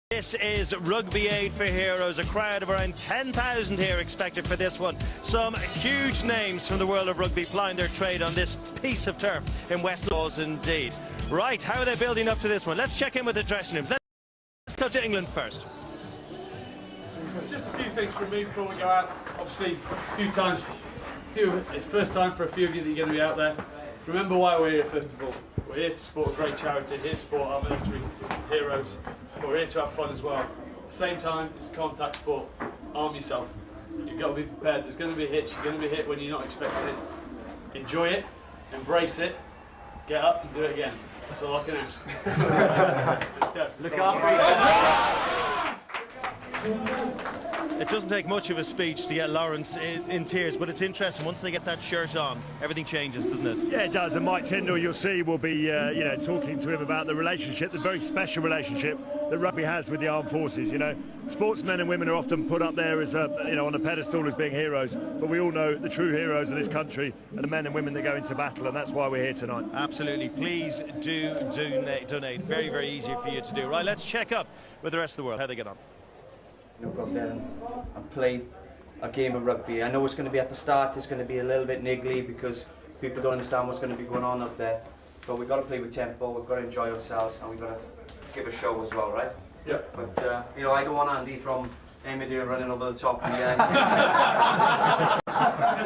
This is Rugby 8 for Heroes, a crowd of around 10,000 here expected for this one. Some huge names from the world of rugby plying their trade on this piece of turf in West Laws indeed. Right, how are they building up to this one? Let's check in with the dressing rooms. Let's go to England first. Just a few things from me before we go out. Obviously, it's the first time for a few of you that you're going to be out there. Remember why we're here first of all. We're here to support a great charity, here to support our military heroes, but we're here to have fun as well. At the same time, it's a contact sport. Arm yourself. You've got to be prepared. There's going to be hits. You're going to be hit when you're not expecting it. Enjoy it, embrace it, get up and do it again. That's all I can ask. Let's go. Look after It doesn't take much of a speech to get Lawrence in tears, but it's interesting. Once they get that shirt on, everything changes, doesn't it? Yeah, it does. And Mike Tyndall, you'll see, will be talking to him about the relationship, the very special relationship that rugby has with the armed forces. You know, sportsmen and women are often put up there as on a pedestal as being heroes, but we all know the true heroes of this country are the men and women that go into battle, and that's why we're here tonight. Absolutely. Please do donate. Very, very easy for you to do. Right, let's check up with the rest of the world. How they get on. Go out there and play a game of rugby. I know it's going to be at the start, it's going to be a little bit niggly because people don't understand what's going to be going on up there. But we've got to play with tempo, we've got to enjoy ourselves, and we've got to give a show as well, right? Yeah. But I don't want Andy from Emmerdale running over the top and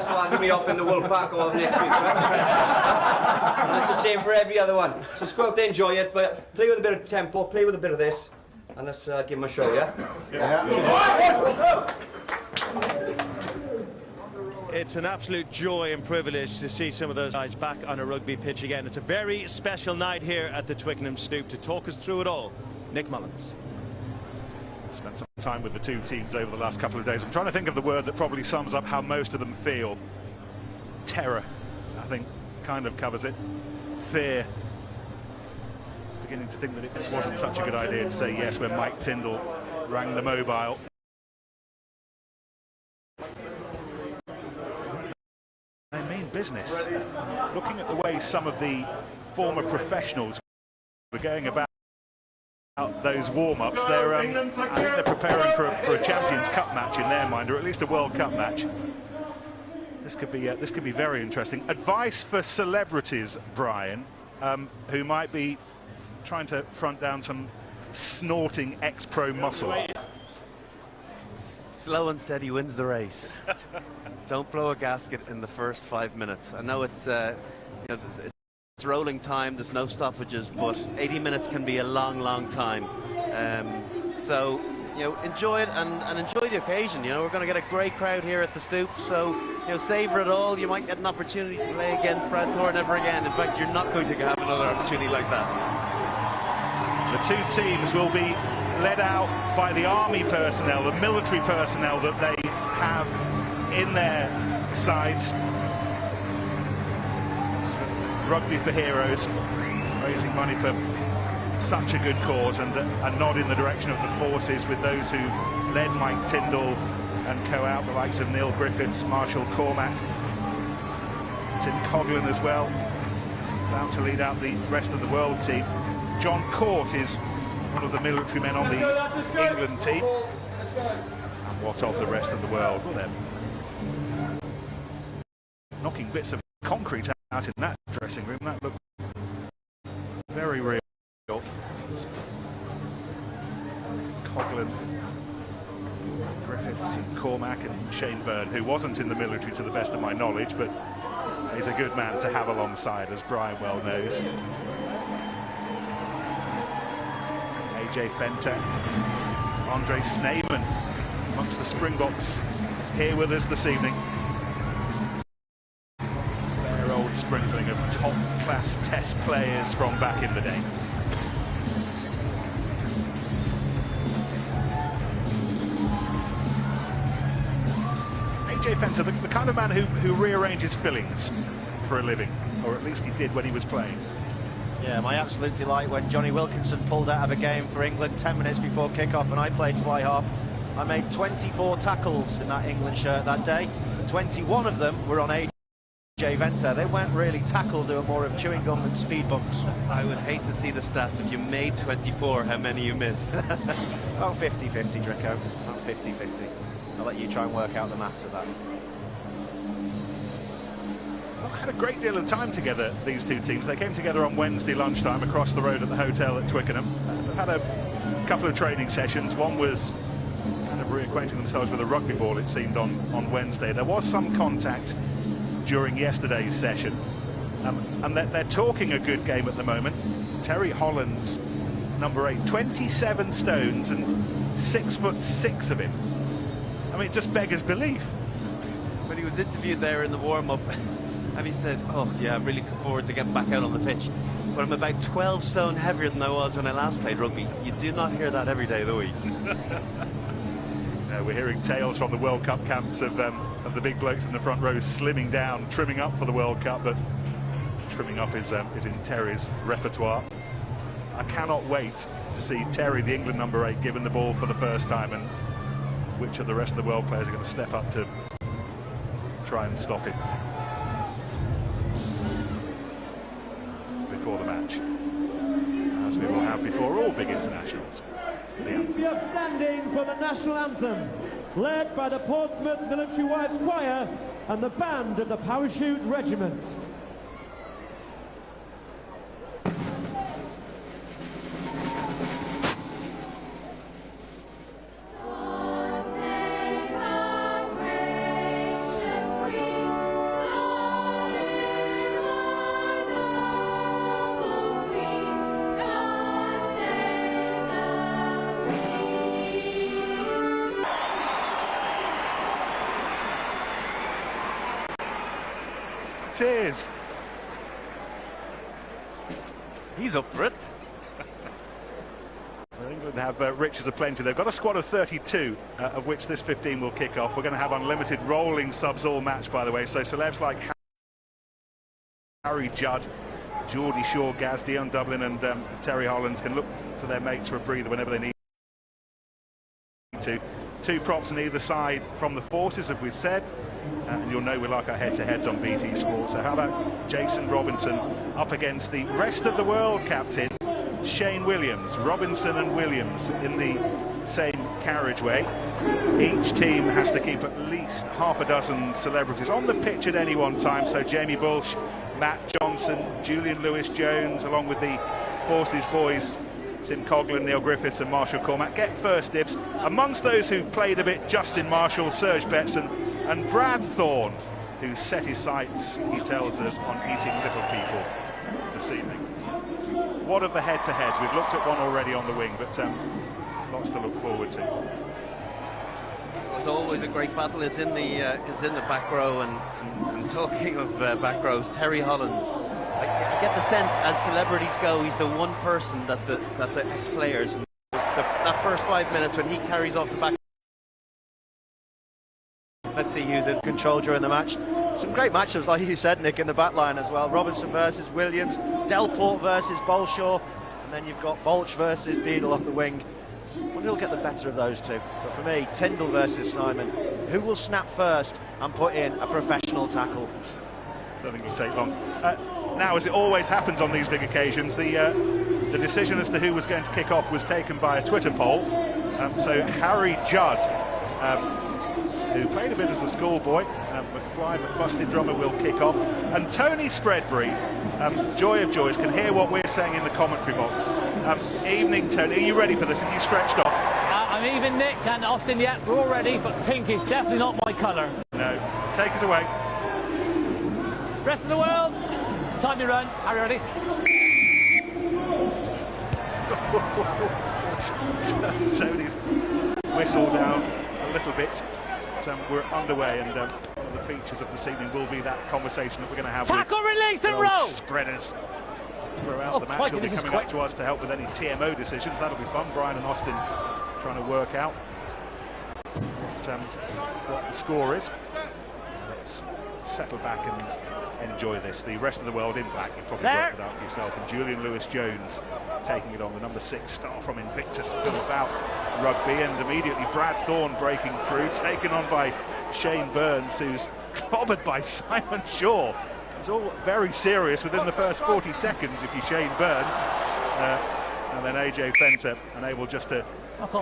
slagging me up in the World Park all next week, right? And it's the same for every other one. So just go out there, enjoy it, but play with a bit of tempo, play with a bit of this. And let's give him a show, yeah? It's an absolute joy and privilege to see some of those guys back on a rugby pitch again. It's a very special night here at the Twickenham Stoop. To talk us through it all, Nick Mullins. Spent some time with the two teams over the last couple of days. I'm trying to think of the word that probably sums up how most of them feel. Terror, I think, kind of covers it. Fear. Beginning to think that it wasn't such a good idea to say yes when Mike Tyndall rang the mobile. I mean business. Looking at the way some of the former professionals were going about those warm-ups, I think they're preparing for a Champions Cup match in their mind, or at least a World Cup match. This could be very interesting. Advice for celebrities, Brian, who might be trying to front down some snorting ex-pro muscle. Slow and steady wins the race. Don't blow a gasket in the first 5 minutes. I know it's it's rolling time, there's no stoppages, but 80 minutes can be a long time. So enjoy it and enjoy the occasion. We're going to get a great crowd here at the Stoop, so savor it all. You might get an opportunity to play again, Brad Thor, never again. In fact, you're not going to have another opportunity like that. The two teams will be led out by the army personnel, the military personnel that they have in their sides. Rugby for Heroes, raising money for such a good cause, and a nod in the direction of the forces with those who led Mike Tyndall and co-out, the likes of Neil Griffiths, Marshall Cormack, Tim Coughlin as well, about to lead out the rest of the world team. John Court is one of the military men on the England team. And what of the rest of the world? Well, they're knocking bits of concrete out in that dressing room. That looked very real. Coughlin, Griffiths, Cormack and Shane Byrne, who wasn't in the military to the best of my knowledge, but he's a good man to have alongside, as Brian well knows. AJ Fenter, Andre Sneijman amongst the Springboks here with us this evening. Fair old sprinkling of top-class Test players from back in the day. AJ Fenter, the kind of man who rearranges fillings for a living, or at least he did when he was playing. Yeah, my absolute delight when Johnny Wilkinson pulled out of a game for England 10 minutes before kick-off and I played fly-half. I made 24 tackles in that England shirt that day. 21 of them were on AJ Venter, they weren't really tackled, they were more of chewing gum and speed bumps. I would hate to see the stats. If you made 24, how many you missed? About 50-50, Draco. About 50-50. I'll let you try and work out the maths of that. Well, had a great deal of time together, these two teams. They came together on Wednesday lunchtime across the road at the hotel at Twickenham. They've had a couple of training sessions. One was kind of reacquainting themselves with a rugby ball, it seemed, on Wednesday. There was some contact during yesterday's session, and they're talking a good game at the moment. Terry Hollands, number 8, 27 stones and 6'6" of him. I mean, it just beggars belief. When he was interviewed there in the warm-up, and he said, "Oh yeah, I'm really looking forward to getting back out on the pitch, but I'm about 12 stone heavier than I was when I last played rugby." You do not hear that every day of the week. We're hearing tales from the World Cup camps of the big blokes in the front row slimming down, trimming up for the World Cup, but trimming up is in Terry's repertoire. I cannot wait to see Terry, the England number 8, given the ball for the first time, and which of the rest of the world players are going to step up to try and stop him before the match, as we will have before all big internationals. Please be upstanding for the national anthem, led by the Portsmouth Military Wives Choir and the band of the Parachute Regiment. Tears. He's up for it. Well, England have riches aplenty. They've got a squad of 32, of which this 15 will kick off. We're going to have unlimited rolling subs all match, by the way, so celebs like Harry Judd, Geordie Shaw, Gaz, Dion Dublin and Terry Hollands can look to their mates for a breather whenever they need to. 2 props on either side from the forces, as we've said. And you'll know we like our head-to-heads on BT Sport. So how about Jason Robinson up against the rest of the world captain, Shane Williams. Robinson and Williams in the same carriageway. Each team has to keep at least half a dozen celebrities on the pitch at any one time. So Jamie Bulsh, Matt Johnson, Julian Lewis-Jones, along with the Forces boys, Tim Coughlin, Neil Griffiths and Marshall Cormack, get first dibs. Amongst those who played a bit, Justin Marshall, Serge Betson and Brad Thorne, who set his sights, he tells us, on eating little people this evening. What of the head-to-heads? We've looked at one already on the wing, but lots to look forward to. There's always a great battle is in the back row, and talking of back rows, Terry Hollands. I get the sense, as celebrities go, he's the one person that the ex-players, that first 5 minutes when he carries off the back. Let's see who's in control during the match. Some great matchups, like you said, Nick, in the back line as well. Robinson versus Williams, Delport versus Bolshaw, and then you've got Bolch versus Beadle off the wing. I wonder who'll get the better of those two. But for me, Tyndall versus Snyman. Who will snap first and put in a professional tackle? I don't think it'll take long. Now, as it always happens on these big occasions, the decision as to who was going to kick off was taken by a Twitter poll. So Harry Judd, who played a bit as the schoolboy, McFly, McBusted Drummer will kick off, and Tony Spreadbury, joy of joys, can hear what we're saying in the commentary box. Evening, Tony, are you ready for this? Have you stretched off? I'm even, Nick and Austin, yeah, we're all ready, but pink is definitely not my colour. No, take us away. Rest of the world, time to run. Are you ready? Tony's whistle down a little bit. We're underway, and one of the features of this evening will be that conversation that we're going to have tackle, with release and the roll spreaders throughout the match. crikey, He'll be coming up to us to help with any TMO decisions. That'll be fun. Brian and Austin trying to work out what the score is. Let's settle back and enjoy this. The rest of the world in black, you probably worked it out for yourself. And Julian Lewis-Jones taking it on, the number 6 star from Invictus, film about rugby, and immediately Brad Thorne breaking through, taken on by Shane Burns, who's clobbered by Simon Shaw. It's all very serious within the first 40 seconds if you're Shane Byrne. And then AJ Fenter unable just to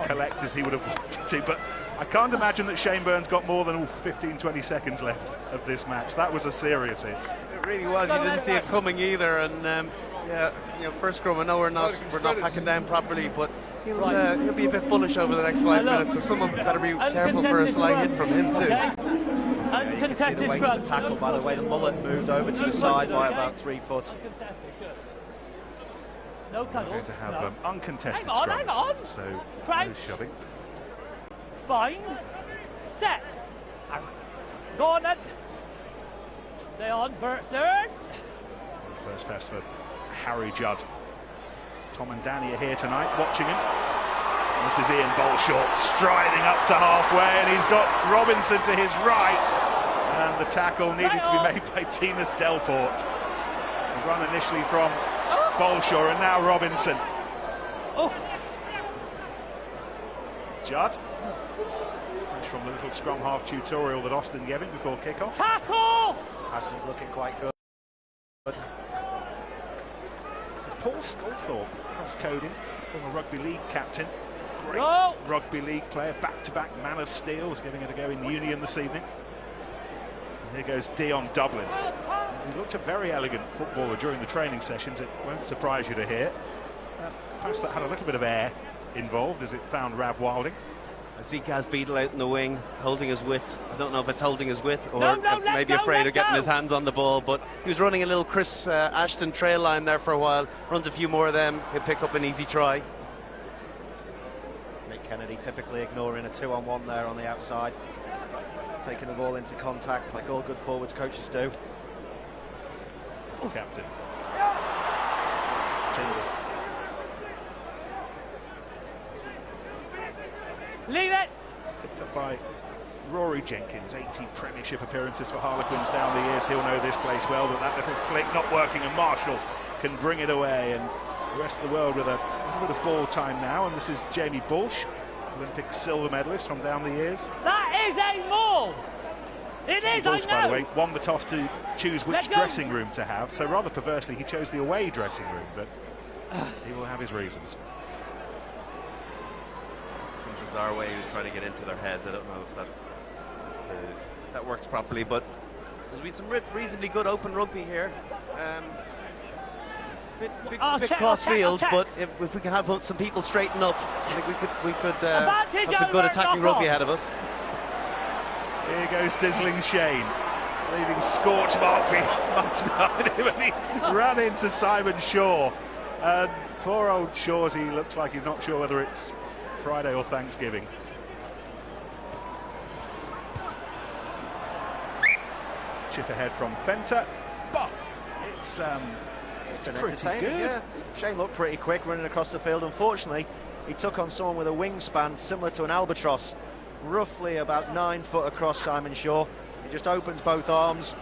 collect as he would have wanted to. But I can't imagine that Shane Byrne's got more than 15-20 seconds left of this match. That was a serious hit. It really was. You didn't see it coming either. And yeah, you know, first scrum, I know we're not packing down properly, but he'll be a bit bullish over the next 5 minutes. So someone better be careful for a slight hit from him too. Yeah, you can see the weight of the tackle, by the way. The mullet moved over to the side by about 3 foot. No cuddles. We're going to have uncontested scrums, so no shoving. Bind, set. Go on then. Stay on, Burtson. First pass for Harry Judd. Tom and Danny are here tonight watching him. And this is Ian Bolshaw striding up to halfway, and he's got Robinson to his right. And the tackle needed to be made by Tinas Delport. The run initially from Bolshaw, and now Robinson. Judd. Fresh from the little scrum half tutorial that Austin gave him before kickoff. Tackle! Aston's looking quite good. This is Paul Sculthorpe, cross-coding, former Rugby League captain. Great Rugby League player, back-to-back man of steel, is giving it a go in Union this evening. And here goes Dion Dublin. He looked a very elegant footballer during the training sessions, it won't surprise you to hear. Pass that had a little bit of air involved as it found Rav Wilding. I see Gaz Beadle out in the wing, holding his width. I don't know if it's holding his width or maybe afraid of getting his hands on the ball, but he was running a little Chris Ashton trail line there for a while. Runs a few more of them, he'll pick up an easy try. Nick Kennedy typically ignoring a 2-on-1 there on the outside. Taking the ball into contact like all good forwards coaches do. It's the captain. Tyndall. Leave it! Picked up by Rory Jenkins, 80 Premiership appearances for Harlequins down the years. He'll know this place well, but that little flick not working, and Marshall can bring it away. And the rest of the world with a little bit of ball time now. And this is Jamie Bulsh, Olympic silver medalist from down the years. That is a maul! It is, Bulsh, I know! by the way, won the toss to choose which dressing room to have. So rather perversely, he chose the away dressing room, but he will have his reasons. Some bizarre way he was trying to get into their heads. I don't know if that works properly, but there's been some reasonably good open rugby here. Bit cross field, but if we can have some people straighten up, I think we could have some good attacking rugby ahead of us. Here goes Sizzling Shane, leaving scorch mark behind him, and he ran into Simon Shaw. Poor old Shawsy looks like he's not sure whether it's Friday or Thanksgiving. Chip ahead from Fenter, but it's pretty good. Yeah. Shane looked pretty quick running across the field. Unfortunately, he took on someone with a wingspan similar to an albatross, roughly about 9 foot across Simon Shaw. He just opens both arms,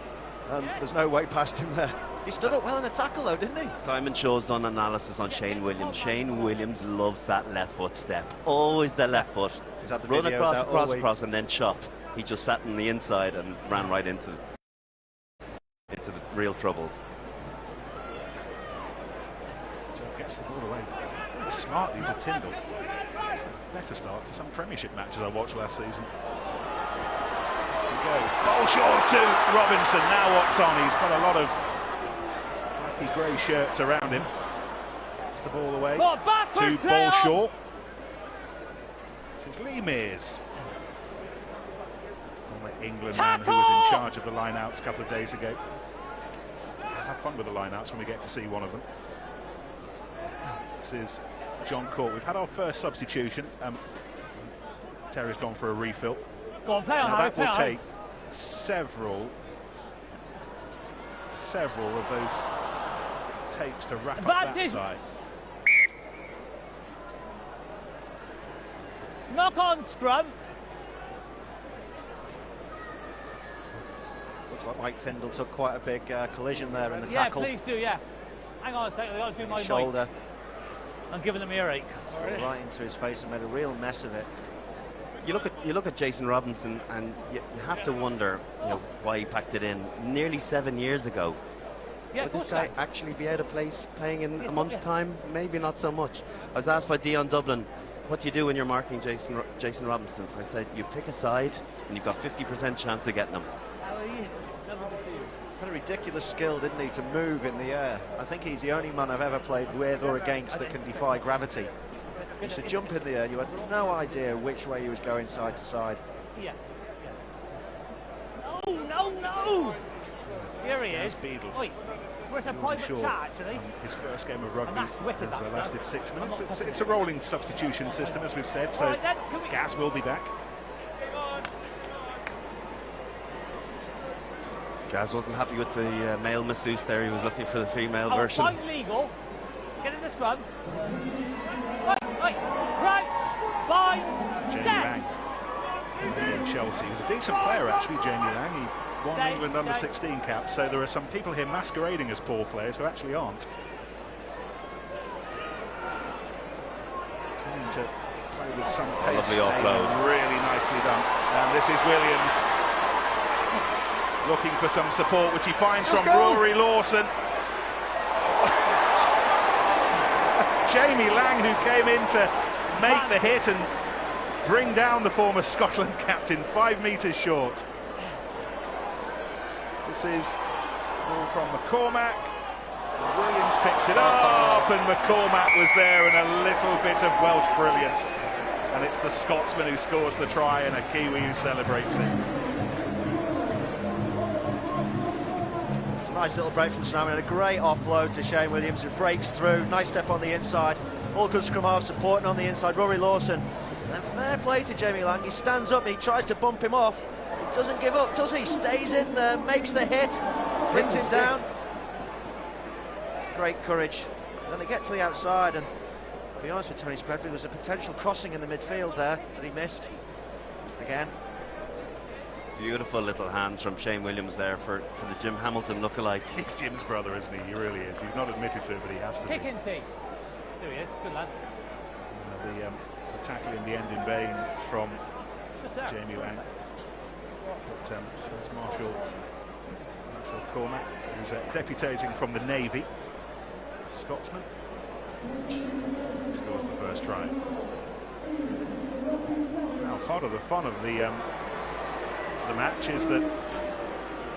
and there's no way past him there. He stood up well in the tackle though, didn't he? Simon Shaw's done analysis on Shane Williams. Shane Williams loves that left foot step. Always the left foot. Run across, and then chop. He just sat on the inside and ran right into the real trouble. Joe gets the ball away very smartly to Tyndall. It's a better start to some Premiership matches I watched last season. Here we go. Bolshaw to Robinson. Now what's on? He's got a lot of blacky grey shirts around him. Gets the ball away to Bolshaw. This is Lee Mears, former England man who was in charge of the line-outs a couple of days ago. We'll have fun with the line-outs when we get to see one of them. This is John Court. We've had our first substitution. Terry's gone for a refill. Go on, play on, now Harry, that will take several of those tapes to wrap up that side. Knock on, scrum. Looks like Mike Tyndall took quite a big collision there in the tackle. Yeah, please do, yeah. Hang on a second, I've got to do my shoulder. mic. I'm giving him earache. Right into his face and made a real mess of it. You look at Jason Robinson, and you have to wonder, why he packed it in nearly 7 years ago. Yeah, Would this guy actually be out of place playing in a month's time? Maybe not so much. I was asked by Dion Dublin, what do you do when you're marking Jason Robinson? I said, you pick a side and you've got 50% chance of getting him. Had a ridiculous skill, didn't he, to move in the air. I think he's the only man I've ever played with or against that can defy gravity. He used to jump in the air, you had no idea which way he was going side to side. Yeah. No! Here he is. Beadle. Oi, where's a private chat, actually? His first game of rugby wicked, has lasted 6 minutes. It's a rolling substitution system, as we've said, so right, Gaz will be back. Gaz wasn't happy with the male masseuse there. He was looking for the female version. Outside legal. Get in the scrum. Right. Crouch. Bind. Jamie Set. Lang. Chelsea. He was a decent player, actually, Jamie Lang. He won England under-16 caps, so there are some people here masquerading as poor players who actually aren't. Trying to play with some pace. Lovely offload. Really nicely done. And this is Williams looking for some support, which he finds from Rory Lawson. Jamie Lang, who came in to make the hit and bring down the former Scotland captain 5 metres short. This is ball from McCormack. Williams picks it up, and McCormack was there in a little bit of Welsh brilliance. And it's the Scotsman who scores the try and a Kiwi who celebrates it. Nice little break from Snowman and a great offload to Shane Williams, who breaks through. Nice step on the inside. All good scrum half supporting on the inside. Rory Lawson. And then fair play to Jamie Lang. He stands up and he tries to bump him off. He doesn't give up, does he? Stays in there, makes the hit, brings him down. Great courage. And then they get to the outside, and I'll be honest with Tony Spreadbury, there was a potential crossing in the midfield there that he missed. Again. Beautiful little hands from Shane Williams there for the Jim Hamilton lookalike. He's Jim's brother, isn't he? He really is. He's not admitted to it, but he has to be. There he is, good lad. The tackle in the end in vain from Jamie Lang. But that's Marshall Cormack, who's deputising from the Navy. Scotsman. Scores the first try. Now, part of the fun of the match is that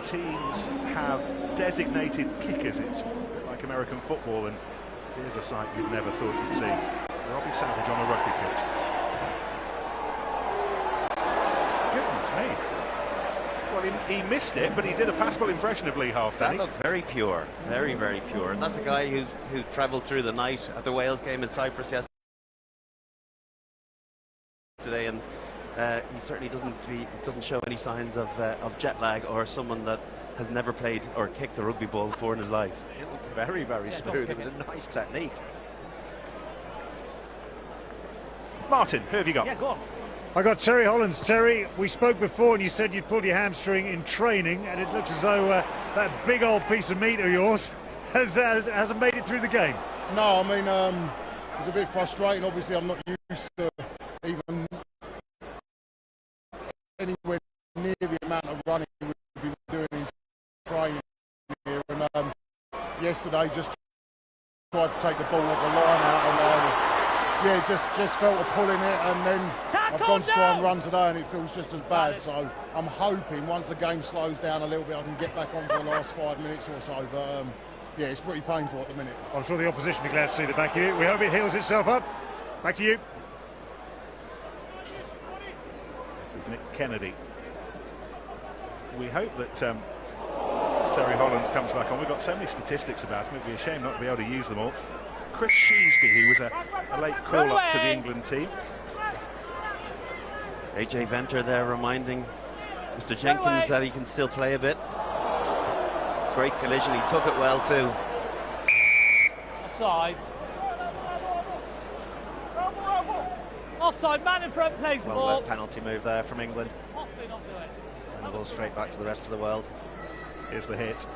teams have designated kickers. It's like American football, and here's a sight you'd never thought you'd see. Robbie Savage on a rugby pitch. Goodness me. Well, he missed it, but he did a passable impression of Lee Half. That looked very pure, very, very pure. And that's a guy who travelled through the night at the Wales game in Cyprus yesterday, and he certainly doesn't show any signs of jet lag, or someone that has never played or kicked a rugby ball before in his life. It looked very, very smooth. It was a nice technique. Martin, who have you got? Yeah, go on. I got Terry Hollands. Terry, we spoke before and you said you'd pulled your hamstring in training, and it looks as though that big old piece of meat of yours hasn't made it through the game. No, I mean, it's a bit frustrating. Obviously, I'm not used to even anywhere near the amount of running we've been doing in training here. And yesterday, just tried to take the ball off the line out, and yeah, just felt a pull in it, and then I've gone to try and run today, and it feels just as bad. So I'm hoping once the game slows down a little bit, I can get back on for the last 5 minutes or so. But yeah, it's pretty painful at the minute. I'm sure the opposition are glad to see the back of you. We hope it heals itself up. Back to you. This is Nick Kennedy. We hope that Terry Hollands comes back on. We've got so many statistics about him, it'd be a shame not to be able to use them all. Chris Sheesby, who was a late call-up to the England team. AJ Venter there reminding Mr. Jenkins that he can still play a bit. Great collision, he took it well too. Offside. Offside, man in front plays the ball. Penalty move there from England. Possibly not do it. And the ball straight back to the rest of the world. Here's the hit.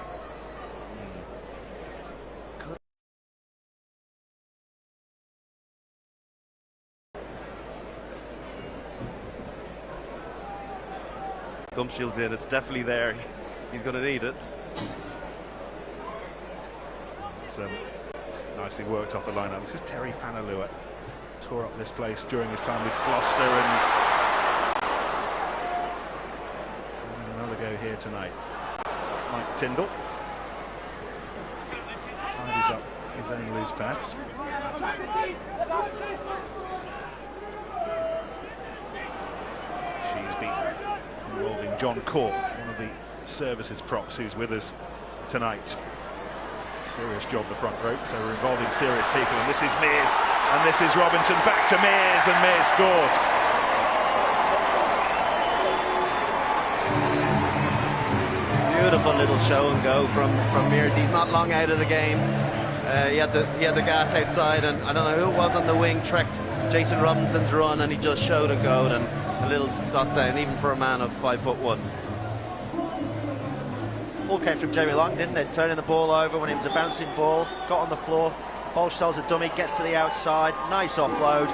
Gum shield's in, it's definitely there. He's going to need it. It's nicely worked off the lineup. This is Terry Fanalua. Tore up this place during his time with Gloucester, and another go here tonight. Mike Tyndall tidies up his own loose pass. She's been involving John Cork, one of the services props who's with us tonight. Serious job the front row, so we're involving serious people, and this is Mears, and this is Robinson, back to Mears, and Mears scores. Beautiful little show and go from Mears. He's not long out of the game. He had the gas outside, and I don't know who it was on the wing, trekked Jason Robinson's run, and he just showed and go, and a little dot down, even for a man of 5'1". All came from Jamie Long, didn't it? Turning the ball over when it was a bouncing ball, got on the floor, Bolsh sells a dummy, gets to the outside, nice offload.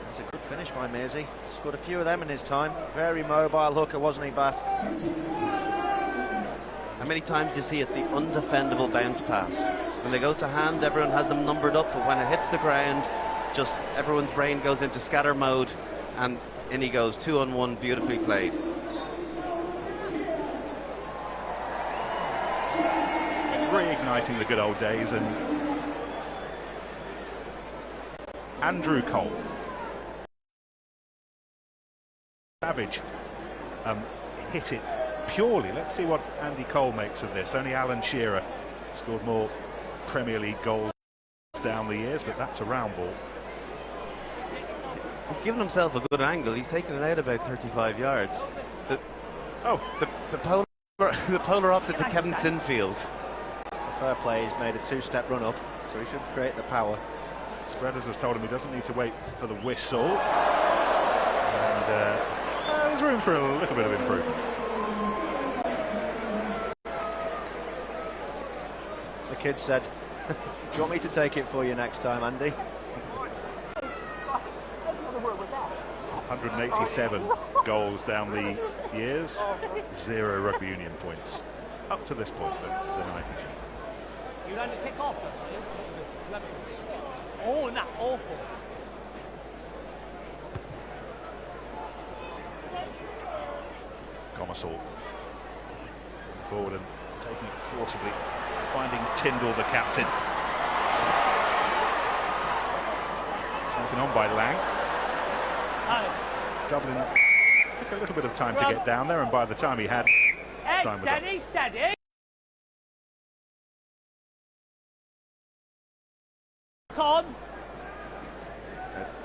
It's a good finish by Mearsey. Scored a few of them in his time. Very mobile hooker, wasn't he, Bath? How many times do you see it, the undefendable bounce pass? When they go to hand, everyone has them numbered up, but when it hits the ground, just everyone's brain goes into scatter mode, and in he goes, 2-on-1, beautifully played. Reigniting the good old days, and Andrew Cole. Savage hit it purely. Let's see what Andy Cole makes of this. Only Alan Shearer scored more Premier League goals down the years, but that's a round ball. He's given himself a good angle. He's taken it out about 35 yards. The polar opposite to Kevin Sinfield. Fair play, he's made a two-step run up, so he should create the power. Spreaders has told him he doesn't need to wait for the whistle, and there's room for a little bit of improvement. The kid said, do you want me to take it for you next time, Andy? 187 goals down the years, 0 rugby union points up to this point, the 90s. You learn to kick off. Oh, that's awful. Commissal forward and taking it forcibly, finding Tyndall, the captain. Taken on by Lang. Dublin took a little bit of time to get down there, and by the time he had, time was up. Steady. Con.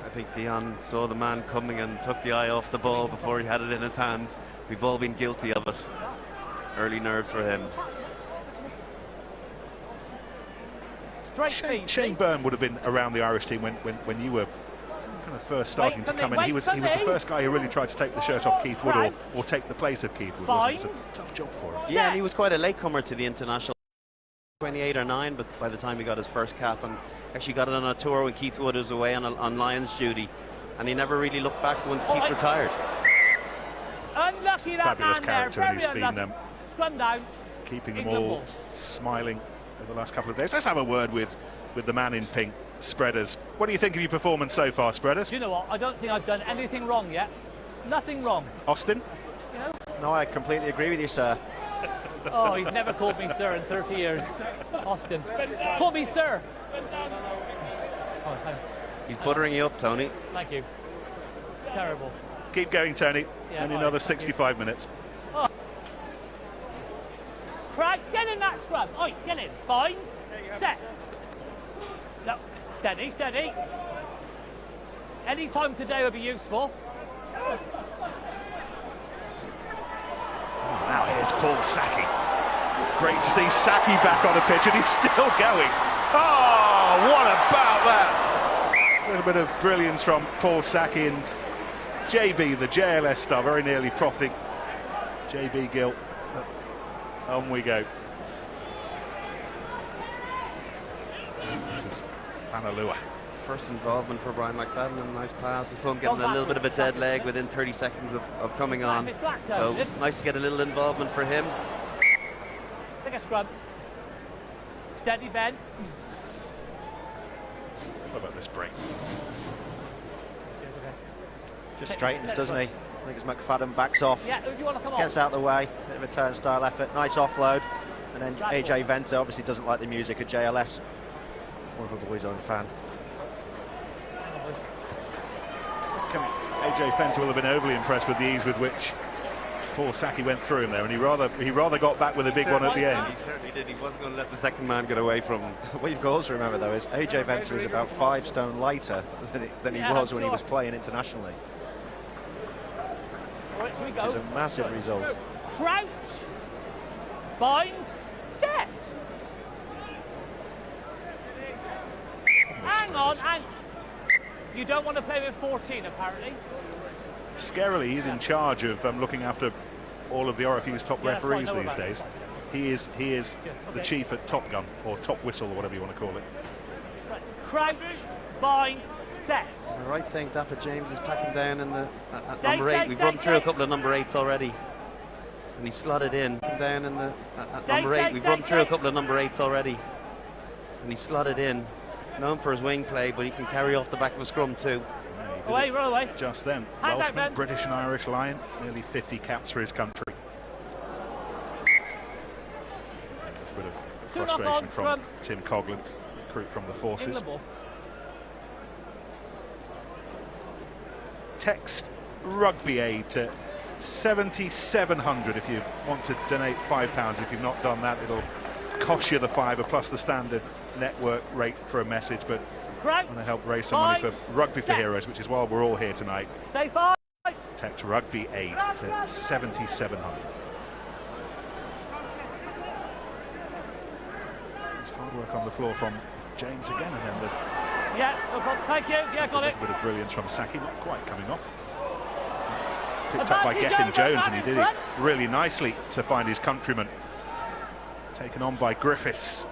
I think Dion saw the man coming and took the eye off the ball before he had it in his hands. We've all been guilty of it. Early nerves for him. Straight feet. Shane Byrne would have been around the Irish team when you were kind of first starting to come in. He was the first guy who really tried to take the shirt off Keith Wood or take the place of Keith Wood. It was a tough job for him. Yeah, and he was quite a latecomer to the international. 28 or 9, but by the time he got his first cap, and actually got it on a tour when Keith Wood was away on Lions duty, and he never really looked back once Keith retired. Unlucky that Fabulous man character, there. and he's been Scrum down. keeping them all smiling over the last couple of days. Let's have a word with the man in pink, Spreaders. What do you think of your performance so far, Spreaders? Do you know what? I don't think I've done anything wrong yet. Nothing wrong. Austin? You know? No, I completely agree with you, sir. Oh, he's never called me sir in 30 years. Austin. Call me sir. Oh, he's buttering you up, Tony. Thank you. It's terrible. Keep going, Tony. Yeah, Only another 65 minutes. Oh. Craig, get in that scrum. Oi, get in. Bind. Set. No, steady. Any time today would be useful. Now here's Paul Saki. Great to see Saki back on the pitch, and he's still going. Oh, what about that? A little bit of brilliance from Paul Saki, and JB, the JLS star, very nearly profiting. JB Gill, On we go. This is Fanalua. First involvement for Brian McFadden, and nice pass. I saw him getting a little bit of a dead leg within 30 seconds of coming on. So nice to get a little involvement for him. Take a scrub. Steady, Ben. What about this break? Just straightens, doesn't he? I think it's McFadden backs off. Yeah, who do you want to come on? Gets out of the way. Bit of a turnstile effort. Nice offload. And then AJ Venter obviously doesn't like the music of JLS. More of a boy's own fan. AJ Venter will have been overly impressed with the ease with which Paul Saki went through him there, and he rather got back with a big one at the end. He certainly did. He wasn't going to let the second man get away from him. What you've got to also remember though is AJ Venter is about 5 stone lighter than he was when he was playing internationally. Right, here we go. It's a massive result. Crouch, bind, set. Hang on, and you don't want to play with 14 apparently. Scarily, he's in charge of looking after all of the RFU's top referees these days. He is the chief at Top Gun, or Top Whistle, or whatever you want to call it. Right. Crouch, bind, set. The right saying Dapper James is packing down in the number 8. We've run through a couple of number 8s already, and he slotted in down in the number 8. We've run through a couple of number 8s already, and he slotted in. Known for his wing play, but he can carry off the back of a scrum too. Away, roll away. Just then, Welshman, British and Irish Lion, nearly 50 caps for his country. A bit of frustration from Tim Coughlin, recruit from the forces. Text Rugby Aid to 7,700 if you want to donate £5. If you've not done that, it'll cost you the £5 plus the standard network rate for a message, but I want to help raise some money for Rugby for Heroes, which is why we're all here tonight. Stay fine. Text Rugby Aid to 7,700. It's hard work on the floor from James again, and then the no problem. Thank you. Yeah, got it. A bit of brilliance from Saki, not quite coming off. Picked up by Gethin Jones, and he did it really nicely to find his countryman. Taken on by Griffiths.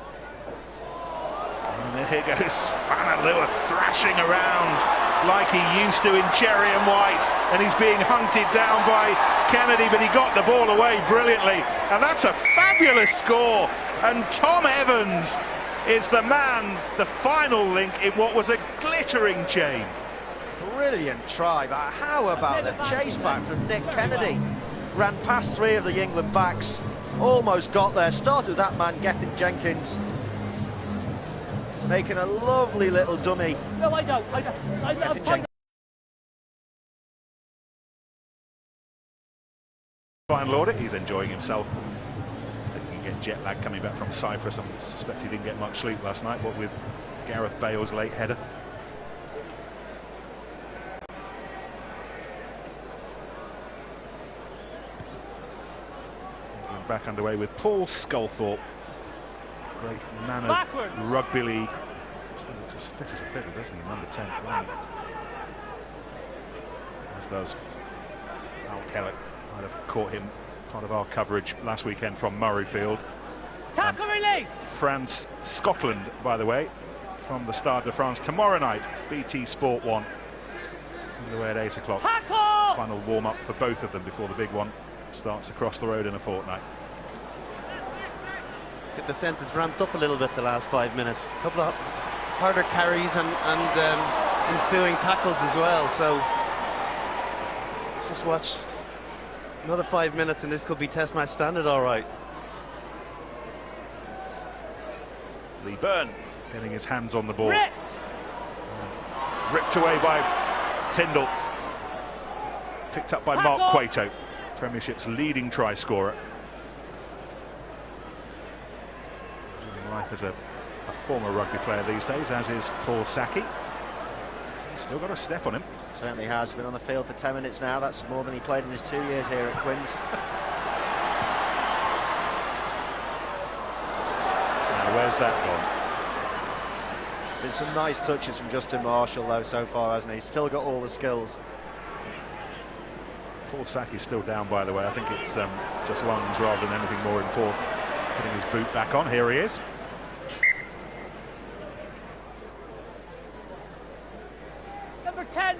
And here goes Fanalua thrashing around like he used to in cherry and white, and he's being hunted down by Kennedy, but he got the ball away brilliantly, and that's a fabulous score. And Tom Evans is the man, the final link in what was a glittering chain. Brilliant try, but how about the chase back from Nick Kennedy? Ran past 3 of the England backs, almost got there, started with that man Gethin Jenkins, making a lovely little dummy. No, I don't. Final order, he's enjoying himself. I think he can get jet lag coming back from Cyprus. I suspect he didn't get much sleep last night, what with Gareth Bale's late header. Back underway with Paul Sculthorpe, great man of rugby league. Still looks as fit as a fiddle, doesn't he? Number 10. As does Al Kellett. Might have caught him part of our coverage last weekend from Murrayfield. Tackle release! France, Scotland, by the way, from the Stade de France tomorrow night. BT Sport 1. Underway at 8 o'clock. Tackle! Final warm-up for both of them before the big one starts across the road in a fortnight. The sense has ramped up a little bit the last 5 minutes. A couple of harder carries and ensuing tackles as well. So let's just watch another 5 minutes, and this could be Test match standard, all right. Lee Byrne getting his hands on the ball. Ripped away by Tyndall. Picked up by Mark Cueto, Premiership's leading try scorer. Life as a former rugby player these days, as is Paul Saki. He's still got a step on him. Certainly has. Been on the field for 10 minutes now. That's more than he played in his 2 years here at Quins. Now, where's that gone? Been some nice touches from Justin Marshall though so far, hasn't he? Still got all the skills. Paul Sackey's still down, by the way. I think it's just lungs rather than anything more important. Putting his boot back on. Here he is. Number 10,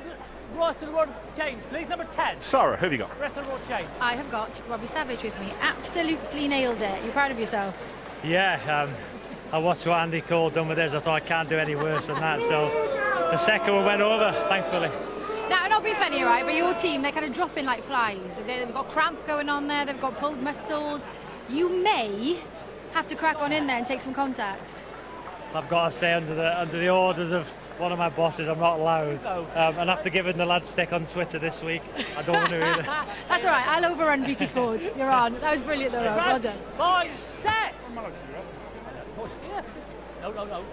rest of the road change, please. Number 10. Sarah, who have you got? Rest of the road change. I have got Robbie Savage with me. Absolutely nailed it. You're proud of yourself? Yeah, I watched what Andy Cole done with his. I thought I can't do any worse than that. So the second one went over, thankfully. Now, not being funny, right, but your team, they're kind of dropping like flies. They've got cramp going on there, they've got pulled muscles. You may have to crack on in there and take some contacts. I've got to say, under the orders of one of my bosses, I'm not allowed. And after giving the lad stick on Twitter this week, I don't want to either. That's all right, I'll overrun BT Sport. You're on. That was brilliant, though, Rob. Well done. 5, set! No.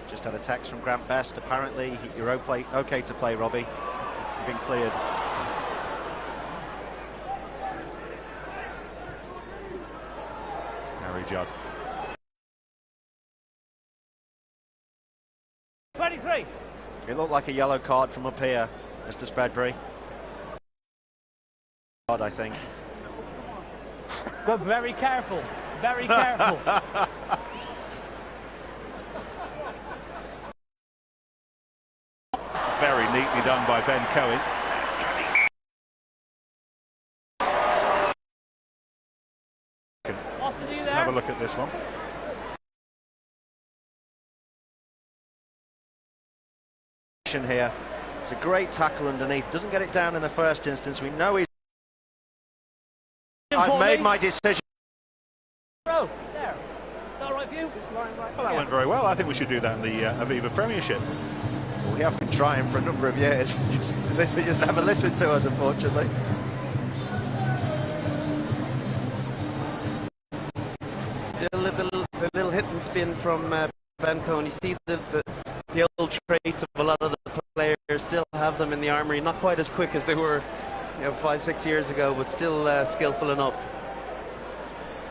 Just had a text from Grant Best. Apparently, you're okay to play, Robbie. You've been cleared. Harry Judd. 23. It looked like a yellow card from up here, Mr. Spreadbury. I think. But very careful. Very careful. Very neatly done by Ben Cohen. Let's have a look at this one. Here, it's a great tackle underneath. Doesn't get it down in the first instance. We know he's. I've made my decision. There. Is that all right for you? Well, that went very well. I think we should do that in the Aviva Premiership. Well, we have been trying for a number of years. They just never listened to us, unfortunately. Still the little hit and spin from Ben Cohen. You see the old traits of a lot of the players, still have them in the armoury. Not quite as quick as they were, 5-6 years ago, but still skillful enough.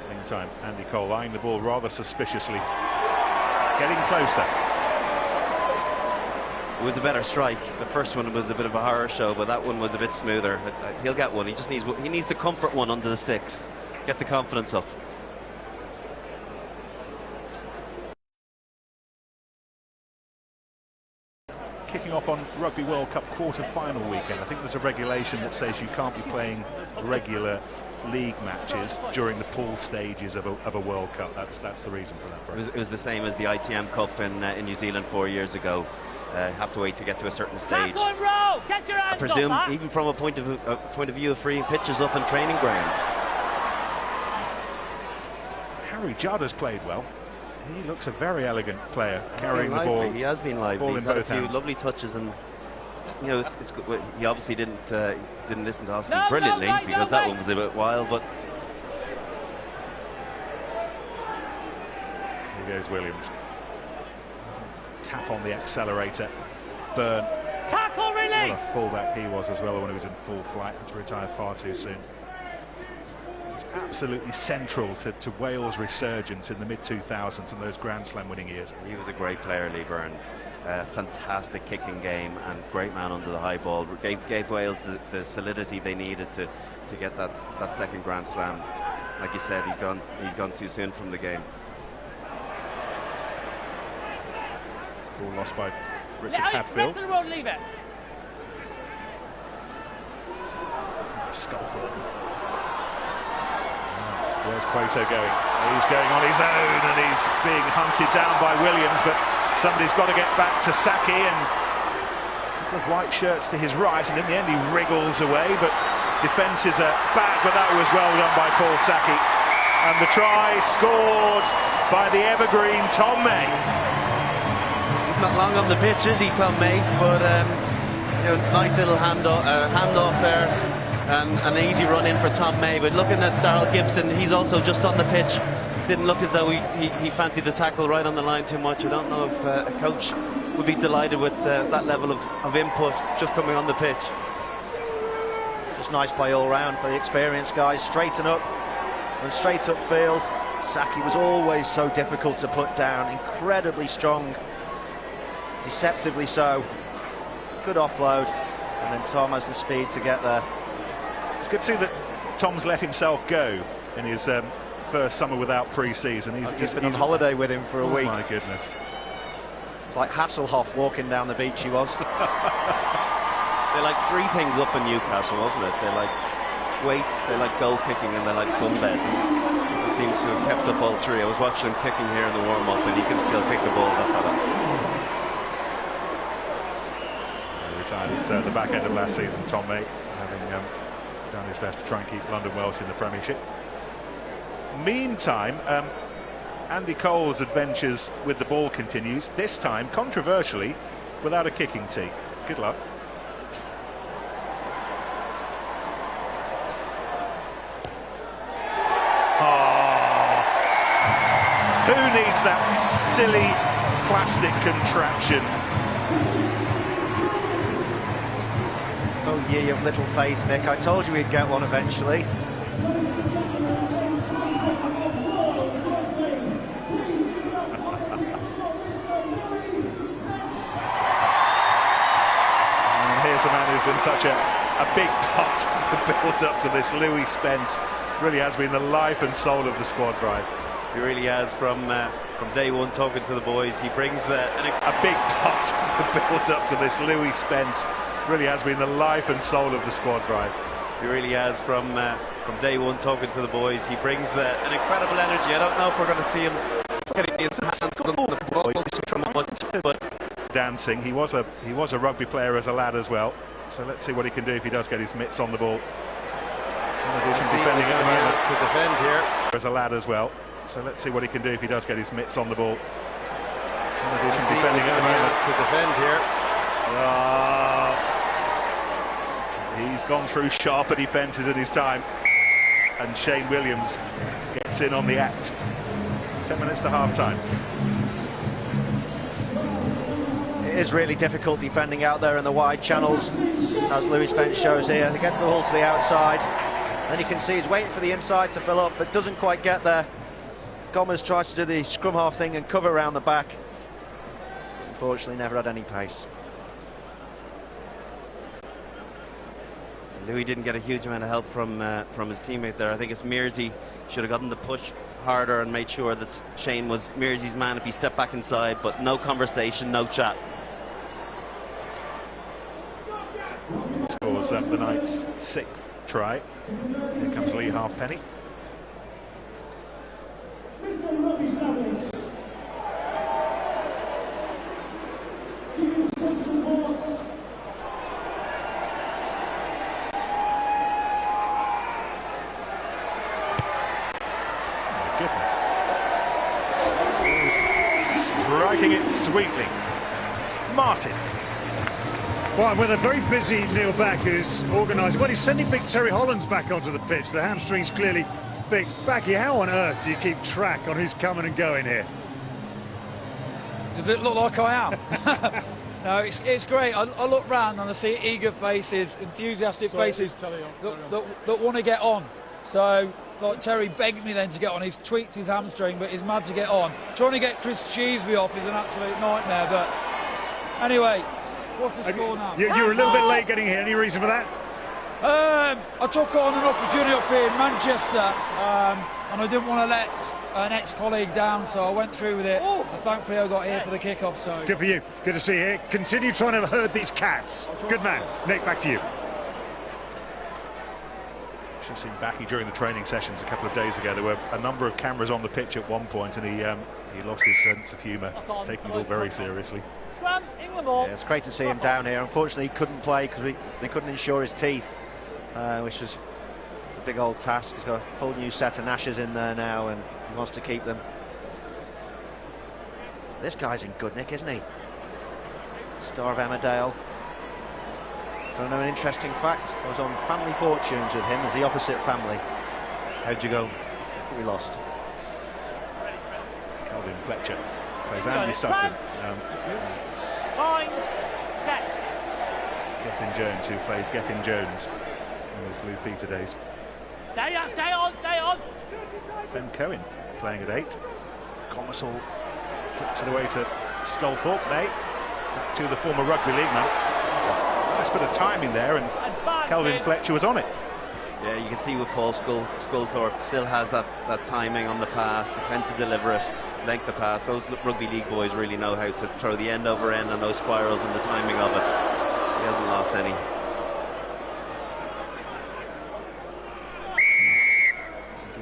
Meantime, Andy Cole eyeing the ball rather suspiciously, getting closer. It was a better strike. The first one was a bit of a horror show, but that one was a bit smoother. He'll get one. He needs the comfort one under the sticks. Get the confidence up. Kicking off on Rugby World Cup quarter-final weekend. I think there's a regulation that says you can't be playing regular league matches during the pool stages of a World Cup. That's the reason for that. It was the same as the ITM Cup in New Zealand 4 years ago. Have to wait to get to a certain stage. I presume even from a point of view of freeing pitches up in training grounds. Harry Judd has played well. He looks a very elegant player, carrying the ball. He has been lively. Ball He's in had a both few hands. lovely touches, and it's good. He obviously didn't listen to Austin brilliantly because that one was a bit wild. But here goes Williams. Tap on the accelerator. Burn. Tackle release. What a fullback he was as well when he was in full flight. Had to retire far too soon. He's absolutely central to Wales' resurgence in the mid-2000s and those Grand Slam winning years. He was a great player, Lee Byrne. Fantastic kicking game and great man under the high ball. Gave Wales the solidity they needed to get that second Grand Slam. Like you said, he's gone too soon from the game. Ball lost by Richard Hadfield. Rest of the road, leave it. Sculthorpe. Where's Cueto going? He's going on his own and he's being hunted down by Williams, but somebody's got to get back to Sackey, and a couple of white shirts to his right, and in the end he wriggles away, but defences are bad, but that was well done by Paul Sackey. And the try scored by the evergreen Tom May. Not long on the pitch, is he, Tom May? But nice little handoff there, and an easy run in for Tom May. But looking at Darryl Gibson, he's also just on the pitch. Didn't look as though he fancied the tackle right on the line too much. I don't know if a coach would be delighted with that level of input just coming on the pitch. Just nice play all round by the experienced guys. Straighten up and straight up field. Sackey was always so difficult to put down. Incredibly strong. Deceptively so. Good offload, and then Tom has the speed to get there. It's good to see that Tom's let himself go in his first summer without pre-season. He's been on holiday with him for a week. Oh my goodness. It's like Hasselhoff walking down the beach, he was. They liked three things up in Newcastle, wasn't it? They liked weights, they liked goal kicking, and they liked sunbeds. He seems to have kept up all three. I was watching him kicking here in the warm-up, and he can still kick the ball, that fella. He retired at the back end of last season, Tom May, having done his best to try and keep London Welsh in the Premiership. Meantime, Andy Cole's adventures with the ball continues, this time, controversially, without a kicking tee. Good luck. Who needs that silly plastic contraption? Oh, ye of little faith, Nick. I told you we'd get one eventually. And here's the man who's been such a big part of the build-up to this. Louis Spence really has been the life and soul of the squad, Brian. He really has, from day one, talking to the boys. He brings a big part of the build-up to this. Louis Spence really has been the life and soul of the squad, Brian. He really has, from day one, talking to the boys. He brings an incredible energy. I don't know if we're going to see him getting his hands on the ball from much, but dancing. He was a rugby player as a lad as well. So let's see what he can do if he does get his mitts on the ball. Going to do some defending at the moment. To defend here as a lad as well. So let's see what he can do if he does get his mitts on the ball. Going to do some defending at the moment. To defend here. He's gone through sharper defences in his time. And Shane Williams gets in on the act. 10 minutes to half-time. It is really difficult defending out there in the wide channels, as Louis Spence shows here. They get the ball to the outside. Then you can see he's waiting for the inside to fill up, but doesn't quite get there. Gomez tries to do the scrum half thing and cover around the back. Unfortunately, never had any pace. Louis didn't get a huge amount of help from his teammate there. I think it's Mearsy should have gotten the push harder and made sure that Shane was Mearsy's man if he stepped back inside, but no conversation, no chat. Scores the night's 6th try. Here comes Lee Halfpenny. Goodness. He's striking it sweetly. Martin. Well, with a very busy Neil Back, who's organising. Well, he's sending big Terry Hollands back onto the pitch. The hamstring's clearly fixed. Backy, how on earth do you keep track on who's coming and going here? Does it look like I am? No, it's great. I look round and I see eager faces, enthusiastic faces that want to get on. So, like Terry begged me then to get on. He's tweaked his hamstring, but he's mad to get on. Trying to get Chris Cheeseby off is an absolute nightmare. But anyway, what's the score now? You were a little bit late getting here. Any reason for that? I took on an opportunity up here in Manchester, and I didn't want to let an ex-colleague down, so I went through with it. And thankfully, I got here for the kick-off. So good for you. Good to see you here. Continue trying to herd these cats. Good man. Nick, back to you. I've seen Backy during the training sessions a couple of days ago. There were a number of cameras on the pitch at one point, and he lost his sense of humour, taking the ball very seriously. Yeah, it's great to see him down here. Unfortunately, he couldn't play because they couldn't insure his teeth, which was a big old task. He's got a full new set of gnashes in there now, and he wants to keep them. This guy's in good nick, isn't he? Star of Emmerdale. Do you know an interesting fact? I was on Family Fortunes with him as the opposite family. How'd you go? We lost. Calvin Fletcher plays Andy Sugden. Time, set. Gethin Jones, who plays Gethin Jones in those Blue Peter days. Stay on, stay on, stay on. Ben Cohen playing at 8. Commissal flips it away to Sculthorpe. Back to the former rugby league man. There's a nice bit of timing there, and Calvin Fletcher was on it. Yeah, you can see with Paul Sculthorpe still has that timing on the pass, when to deliver it, length of pass. Those rugby league boys really know how to throw the end over end on those spirals and the timing of it. He hasn't lost any.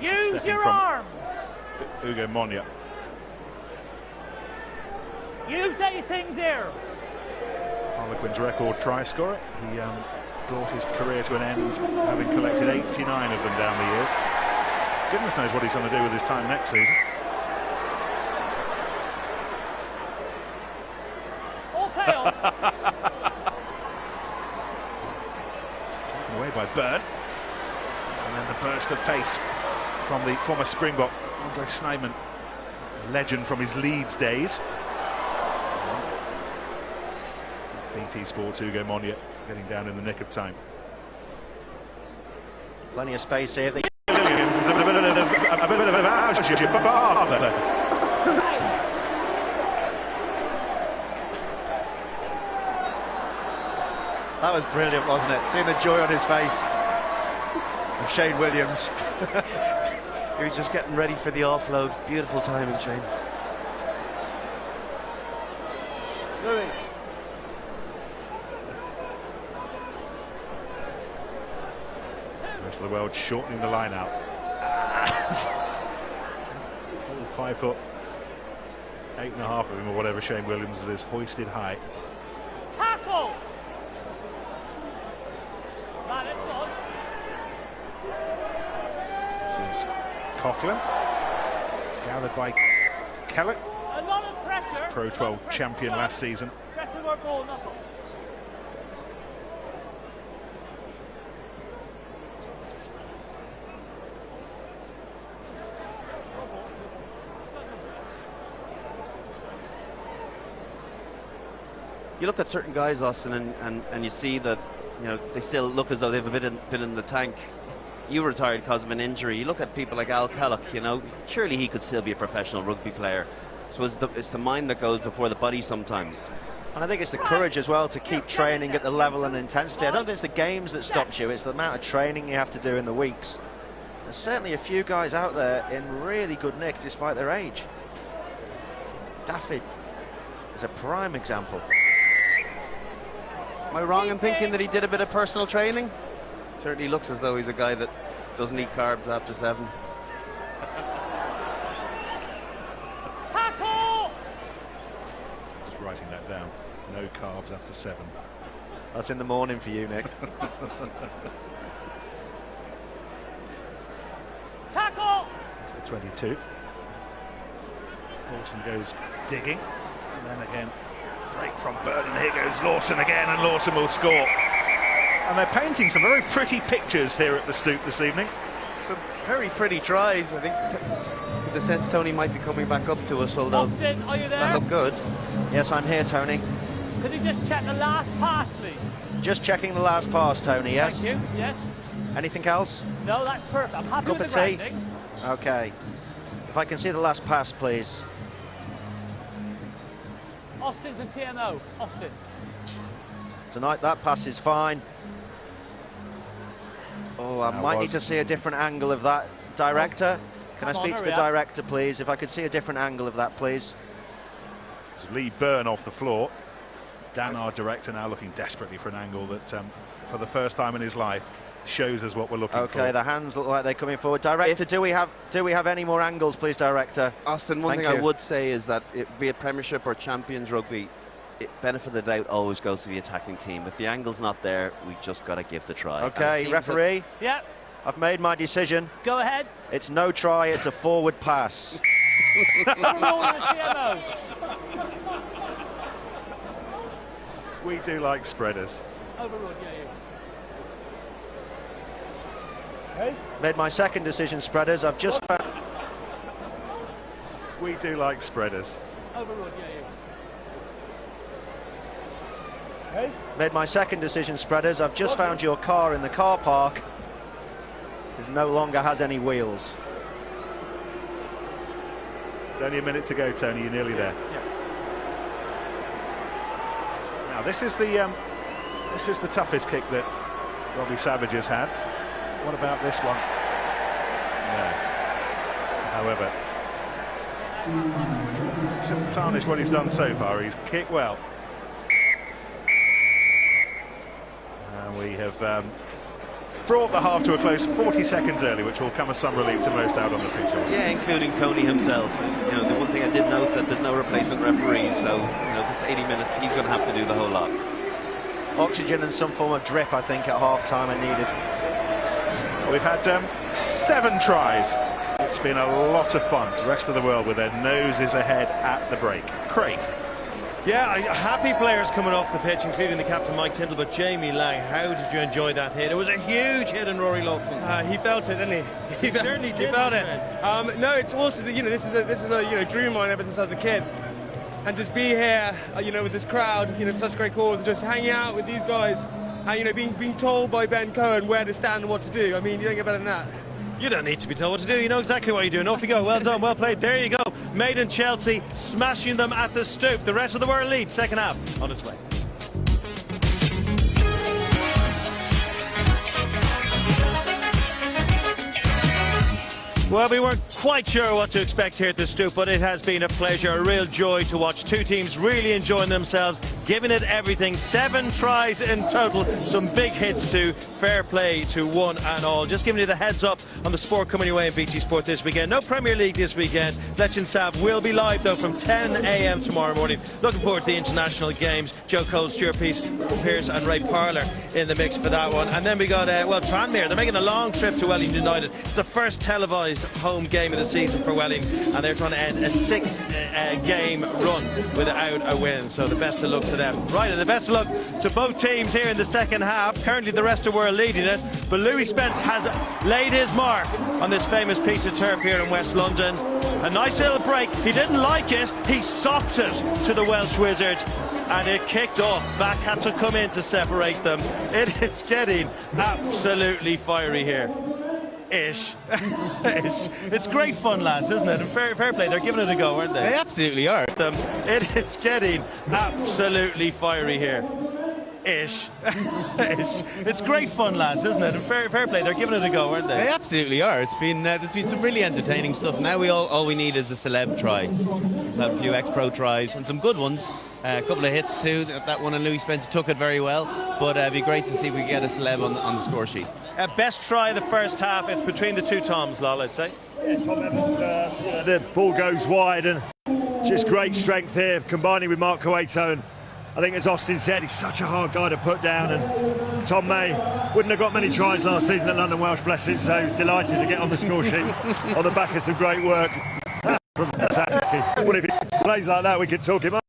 Use your arms. Ugo Monye. You say things here. Harlequin's record try scorer. He brought his career to an end, having collected 89 of them down the years. Goodness knows what he's going to do with his time next season. All pale. Taken away by Byrne. And then the burst of pace from the former Springbok, Andre Snyman, legend from his Leeds days. BT Sports, Ugo Monye getting down in the nick of time. Plenty of space here. Williams is a bit of a house for father. That was brilliant, wasn't it? Seeing the joy on his face of Shane Williams. He was just getting ready for the offload. Beautiful timing, Shane. Louis. The rest of the world shortening the line out. 5 foot 8.5 of him, or whatever Shane Williams is, hoisted high. Tackle. That is one. This is Coughlin, gathered by Kellett, A lot of pressure. Pro 12 champion last season. Pressure or ball knuckle. You look at certain guys, Austin, and you see that, you know, they still look as though they've a bit in the tank. You retired because of an injury. You look at people like Al Kellogg, you know, surely he could still be a professional rugby player. So it's the mind that goes before the body sometimes. And I think it's the courage as well to keep training at the level and intensity. I don't think it's the games that stops you, it's the amount of training you have to do in the weeks. There's certainly a few guys out there in really good nick despite their age. Daffyd is a prime example. Am I wrong in thinking that he did a bit of personal training? Certainly looks as though he's a guy that doesn't eat carbs after 7. Tackle! Just writing that down. No carbs after 7. That's in the morning for you, Nick. Tackle! It's the 22. Lawson goes digging, and then again break from Burton. Here goes Lawson again, and Lawson will score. And they're painting some very pretty pictures here at the Stoop this evening. Some very pretty tries. I think with the sense Tony might be coming back up to us, although Austin, are you there? that looked good. Yes, I'm here, Tony. Could you just check the last pass, please? Just checking the last pass, Tony, yes? Thank you, yes. Anything else? No, that's perfect. I'm happy Cup with of the tea? grounding. Okay. If I can see the last pass, please. Austin's and TMO. Austin. Tonight, that pass is fine. Oh, I might need to see a different angle of that. Director, can I speak to the director, please? If I could see a different angle of that, please. It's Lee Byrne off the floor. Dan, our director, now looking desperately for an angle that, for the first time in his life, shows us what we're looking for. Okay, the hands look like they're coming forward. Director, do we have any more angles, please, Director? Austin, one thing I would say is that be it Premiership or Champions Rugby, benefit of the doubt always goes to the attacking team. If the angle's not there, we just got to give the try. Okay, referee. Yeah. I've made my decision. Go ahead. It's no try, it's a forward pass. We do like spreaders. Overruled, yeah. Hey? Made my second decision, spreaders. I've just found... We do like spreaders. Overruled, yeah. Hey? Made my second decision, spreaders. I've just found your car in the car park. It no longer has any wheels. It's only a minute to go, Tony. You're nearly there. Yeah. Now this is the toughest kick that Robbie Savage has had. What about this one? No. However, shouldn't tarnish what he's done so far. He's kicked well. And we have brought the half to a close 40 seconds early, which will come as some relief to most out on the pitch. Yeah, including Tony himself. You know, the one thing I did note that there's no replacement referees, so you know, this 80 minutes he's going to have to do the whole lot. Oxygen and some form of drip, I think, at half-time are needed. We've had 7 tries. It's been a lot of fun. The rest of the world with their noses ahead at the break. Craig. Yeah, happy players coming off the pitch, including the captain Mike Tyndall, but Jamie Lang, how did you enjoy that hit? It was a huge hit on Rory Lawson. He felt it, didn't he? He certainly did. He felt it. No, it's also, you know, this is a dream of mine ever since I was a kid. And just be here, you know, with this crowd, you know, for such a great cause, and just hanging out with these guys, and, you know, being told by Ben Cohen where to stand and what to do. I mean, you don't get better than that. You don't need to be told what to do. You know exactly what you're doing. Off you go. Well done. Well played. There you go. Maiden Chelsea smashing them at the Stoop. The rest of the world lead. Second half on its way. Well, we weren't quite sure what to expect here at the Stoop, but it has been a pleasure, a real joy to watch two teams really enjoying themselves, giving it everything. 7 tries in total, some big hits too. Fair play to one and all. Just giving you the heads up on the sport coming your way in BT Sport this weekend. No Premier League this weekend. Legend Sav will be live though from 10 a.m. tomorrow morning. Looking forward to the international games. Joe Cole, Stuart Pearce and Ray Parler in the mix for that one. And then we got, well, Tranmere. They're making a long trip to Welling United. It's the first televised home game of the season for Welling, and they're trying to end a 6-game run without a win. So the best of luck to them. Right, and the best of luck to both teams here in the second half. Currently the rest of the world leading it, but Louis Spence has laid his mark on this famous piece of turf here in West London. A nice little break. He didn't like it. He socked it to the Welsh Wizard, and it kicked off. Back had to come in to separate them. It is getting absolutely fiery here. Ish. It's great fun, lads, isn't it? And fair play. They're giving it a go, aren't they? They absolutely are. It is getting absolutely fiery here. Ish. It's great fun, lads, isn't it? And fair play. They're giving it a go, aren't they? They absolutely are. It's been there's been some really entertaining stuff. Now all we need is the celeb try. We've had a few ex-pro tries and some good ones. A couple of hits too. That one and Louis Spencer took it very well. But it'd be great to see if we get a celeb on the score sheet. Best try of the first half. It's between the two Toms, Lol, I'd say. Yeah, Tom Evans, the ball goes wide, and just great strength here, combining with Mark Cueto. And I think, as Austin said, he's such a hard guy to put down. And Tom May wouldn't have got many tries last season at London Welsh, bless him. So he's delighted to get on the score sheet on the back of some great work from Taki. Well, if he plays like that, we could talk him up.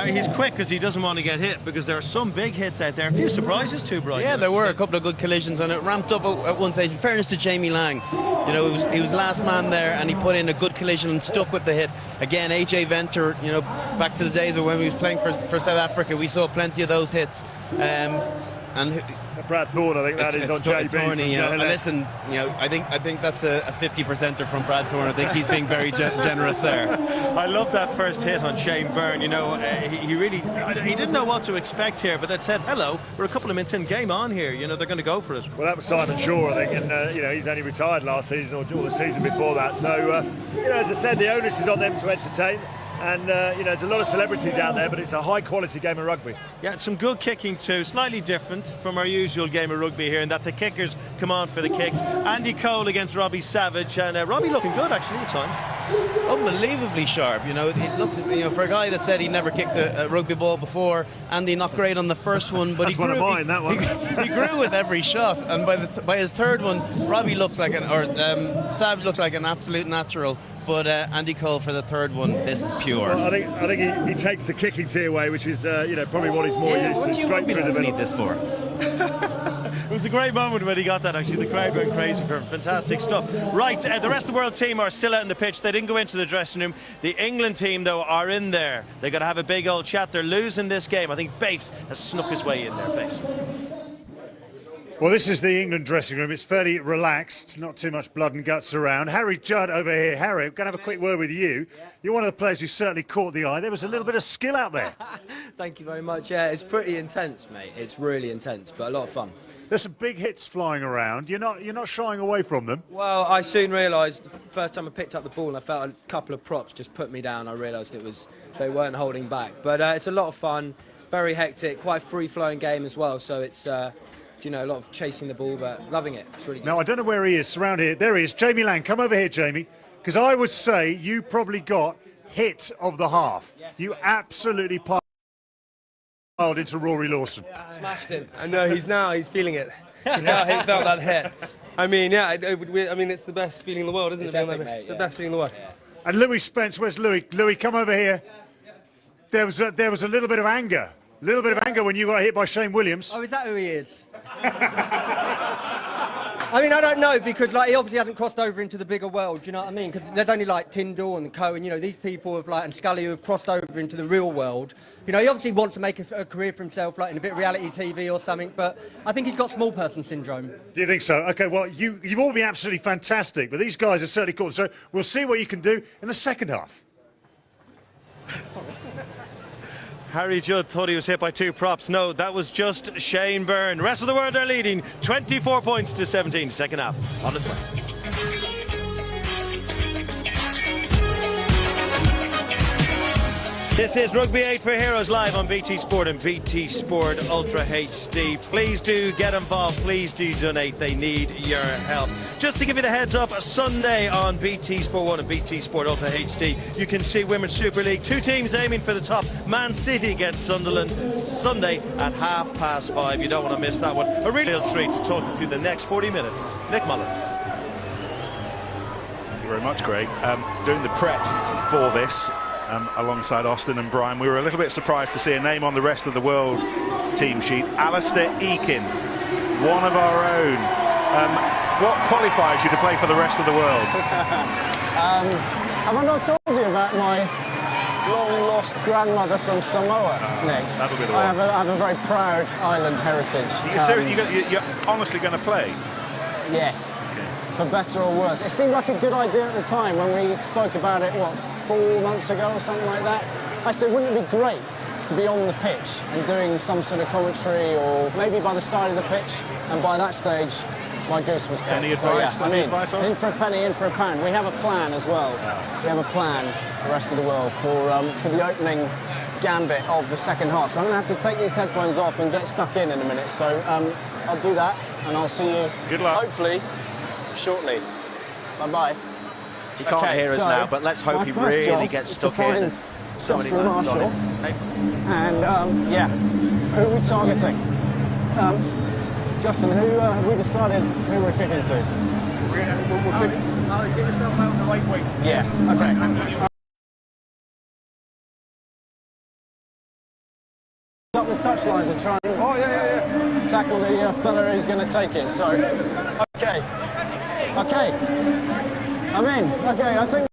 He's quick because he doesn't want to get hit, because there are some big hits out there. A few surprises too, Brian. Yeah, there were a couple of good collisions, and it ramped up at one stage. In fairness to Jamie Lang, you know, he was last man there, and he put in a good collision and stuck with the hit. Again, AJ Venter, you know, back to the days when we was playing for South Africa, we saw plenty of those hits. And Brad Thorne, I think that is on JB. Thorny, you know, listen, you know, I think that's a 50%er from Brad Thorne. I think he's being very generous there. I love that first hit on Shane Byrne. You know, he didn't know what to expect here, but that said, hello, we're a couple of minutes in, game on here. You know, they're going to go for it. Well, that was Simon Shaw, I think, and you know, he's only retired last season or the season before that. So, you know, as I said, the onus is on them to entertain. And, you know, there's a lot of celebrities out there, but it's a high-quality game of rugby. Yeah, some good kicking too. Slightly different from our usual game of rugby here, in that the kickers come on for the kicks. Andy Cole against Robbie Savage, and Robbie looking good, actually, at times. Unbelievably sharp, you know. It looks, you know, for a guy that said he never kicked a rugby ball before. Andy not great on the first one, but That's he grew. One of mine, that one. He grew with every shot, and by his third one, Robbie looks like Savage looks like an absolute natural. But Andy Cole for the third one, this is pure. Well, I think he takes the kicking tee away, which is you know, probably what he's more used to. Straight through the middle. Need this for? It was a great moment when he got that, actually. The crowd went crazy for him. Fantastic stuff. Right, the rest of the world team are still out on the pitch. They didn't go into the dressing room. The England team, though, are in there. They've got to have a big old chat. They're losing this game. I think Bates has snuck his way in there, Bates. Well, this is the England dressing room. It's fairly relaxed, not too much blood and guts around. Harry Judd over here. Harry, I'm going to have a quick word with you. You're one of the players who certainly caught the eye. There was a little bit of skill out there. Thank you very much. Yeah, it's pretty intense, mate. It's really intense, but a lot of fun. There's some big hits flying around. You're not shying away from them. Well, I soon realised the first time I picked up the ball and I felt a couple of props just put me down. I realised they weren't holding back. But it's a lot of fun, very hectic, quite free-flowing game as well. So it's you know, a lot of chasing the ball, but loving it. It's really good. Now, I don't know where he is, around here. There he is, Jamie Lang. Come over here, Jamie, because I would say you probably got hit of the half. Yes. You absolutely piled into Rory Lawson. Smashed him. I know, he's feeling it. He felt that hit. I mean, yeah, I mean, it's the best feeling in the world, isn't it? Epic, mate, it's the best feeling in the world. Yeah. And Louis Spence, where's Louis? Louis, come over here. There was a little bit of anger. A little bit of anger when you got hit by Shane Williams. Oh, is that who he is? I mean, I don't know, because like he obviously hasn't crossed over into the bigger world, do you know what I mean? Because there's only like Tyndall and Cohen, you know, these people have and Scully who have crossed over into the real world. You know, he obviously wants to make a career for himself, like in a bit of reality TV or something, but I think he's got small person syndrome. Do you think so? Okay, well, you've all been absolutely fantastic, but these guys are certainly cool. So we'll see what you can do in the second half. Harry Judd thought he was hit by two props. No, that was just Shane Byrne. Rest of the world are leading 24 points to 17. Second half on its way. This is Rugby 8 for Heroes live on BT Sport and BT Sport Ultra HD. Please do get involved. Please do donate. They need your help. Just to give you the heads up, Sunday on BT Sport 1 and BT Sport Ultra HD, you can see Women's Super League. Two teams aiming for the top. Man City against Sunderland Sunday at 5:30. You don't want to miss that one. A real treat to talk you through the next 40 minutes. Nick Mullins. Thank you very much, Greg. Doing the prep for this. Alongside Austin and Brian, we were a little bit surprised to see a name on the rest of the world team sheet. Alistair Eakin, one of our own. What qualifies you to play for the rest of the world? Have I not told you about my long-lost grandmother from Samoa, Nick? That'll be the one. I have a very proud island heritage. You're honestly going to play? Yes. For better or worse. It seemed like a good idea at the time when we spoke about it, what, 4 months ago or something like that. I said, wouldn't it be great to be on the pitch and doing some sort of commentary, or maybe by the side of the pitch? And by that stage, my goose was cooked. Any advice? So, yeah, in for a penny, in for a pound. We have a plan as well. Yeah. We have a plan, the rest of the world, for the opening gambit of the second half. So I'm going to have to take these headphones off and get stuck in a minute. So I'll do that, and I'll see you. Good luck. Hopefully shortly. Bye-bye. He can't hear us now, but let's hope he really gets stuck in. So many lands on him. And yeah, who are we targeting? Justin, who have we decided who we're kicking to? We'll kick. Get yourself out in the right wing. Yeah, okay. Up the touchline to try and tackle the fella who's going to take him. So, okay. I'm in. Okay, I think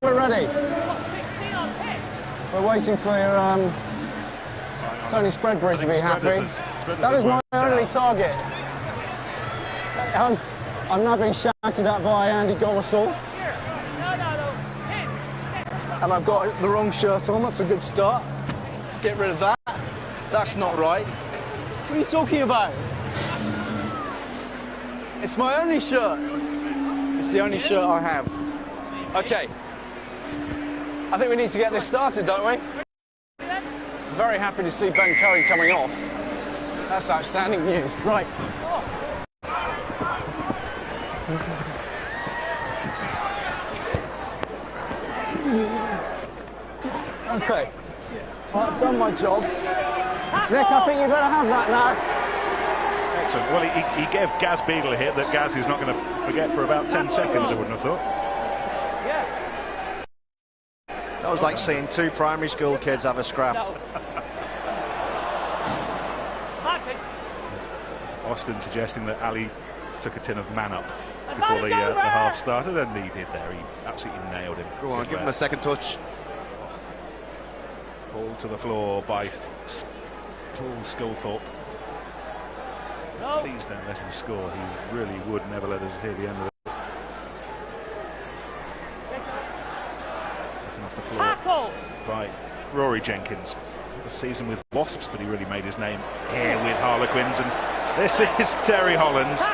we're ready. We're waiting for Tony Spreadbury to be happy. That is my only target. I'm now being shouted at by Andy Gorisall. And I've got the wrong shirt on. That's a good start. Let's get rid of that. That's not right. What are you talking about? It's my only shirt. It's the only shirt I have. Okay. I think we need to get this started, don't we? Very happy to see Ben Curry coming off. That's outstanding news. Right. Okay. Well, I've done my job. Nick, I think you better have that now. Excellent. Well, he gave Gaz Beadle a hit that Gaz is not going to forget for about 10 seconds, I wouldn't have thought. That was like seeing two primary school kids have a scrap. Austin suggesting that Ali took a tin of Man Up before the half started, and he did there. He absolutely nailed him. Go on, give him a second touch. Pulled to the floor by Paul Sculthorpe. Please don't let him score. He really would never let us hear the end of it. Taken off the floor by Rory Jenkins. A season with Wasps, but he really made his name here with Harlequins. And this is Terry Hollands,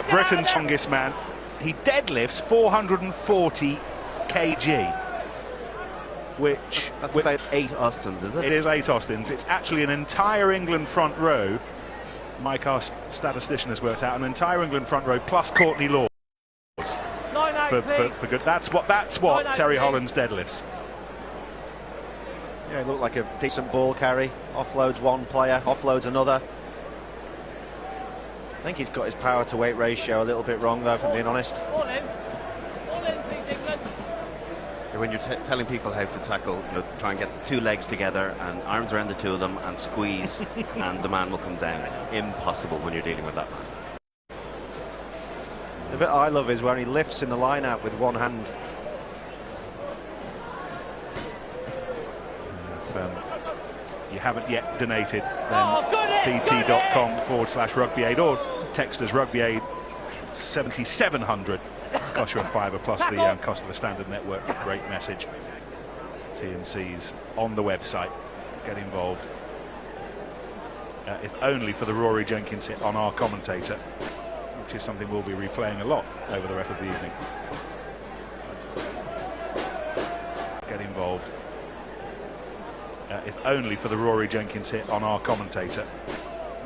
Britain's strongest man. He deadlifts 440 kg, which... That's about 8 Austins, is it? It is 8 Austins. It's actually an entire England front row. Mike, our statistician, has worked out an entire England front row plus Courtney Laws for good. That's what Terry Hollands deadlifts. Yeah, he looked like a decent ball carry. Offloads one player, offloads another. I think he's got his power to weight ratio a little bit wrong, though, if I'm being honest. When you're telling people how to tackle, try and get the 2 legs together and arms around the 2 of them and squeeze, and the man will come down. Impossible when you're dealing with that man. The bit I love is when he lifts in the line-out with one hand. If you haven't yet donated, then dt.com/rugbyaid or text us rugbyaid 7700. Gosh, you're a £5 plus the cost of a standard network. Great message. TNC's on the website. Get involved. If only for the Rory Jenkins hit on our commentator, which is something we'll be replaying a lot over the rest of the evening. Get involved. If only for the Rory Jenkins hit on our commentator,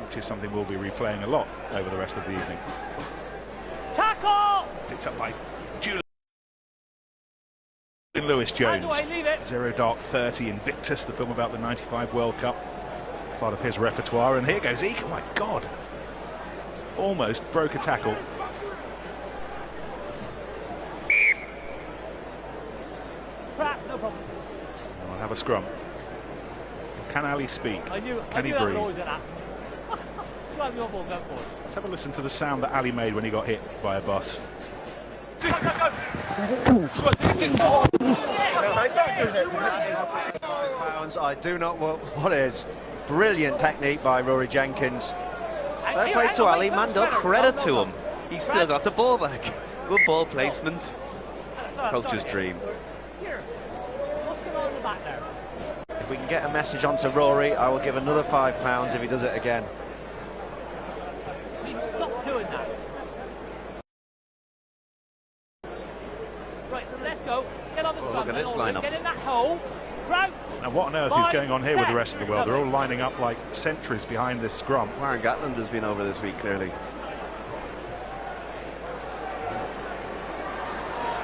which is something we'll be replaying a lot over the rest of the evening. Tackle! Picked up by Julian Lewis-Jones. 0 Dark 30 Invictus, the film about the '95 World Cup, part of his repertoire. And here goes Eke. Oh my God! Almost broke a tackle. Trap, no problem. We'll have a scrum. Can Ali speak? Can he breathe? Let's have a listen to the sound that Ali made when he got hit by a bus. I do not what is brilliant technique by Rory Jenkins. Fair play to Ali, man up. Credit to him. He's still got the ball back. Good ball placement. Coach's dream. If we can get a message onto Rory, I will give another £5 if he does it again. Stop doing that. Right, so let's go. Get on the look at this lineup. Get in that hole. Crouch. Now what on earth is going on here with the rest of the world? They're all lining up like sentries behind this scrum. Warren Gatland has been over this week, clearly.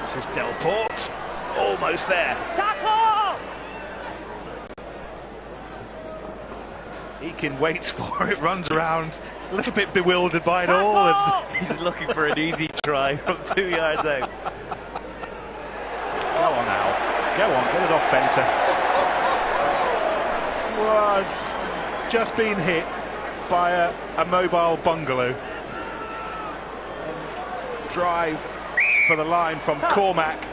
This is Delport. Almost there. Tackle! Eakin waits for it, runs around, a little bit bewildered by it all. And he's looking for an easy try from 2 yards out. Go on now. Go on, get it off Fenter. Was just been hit by a mobile bungalow. And drive for the line from Cormac.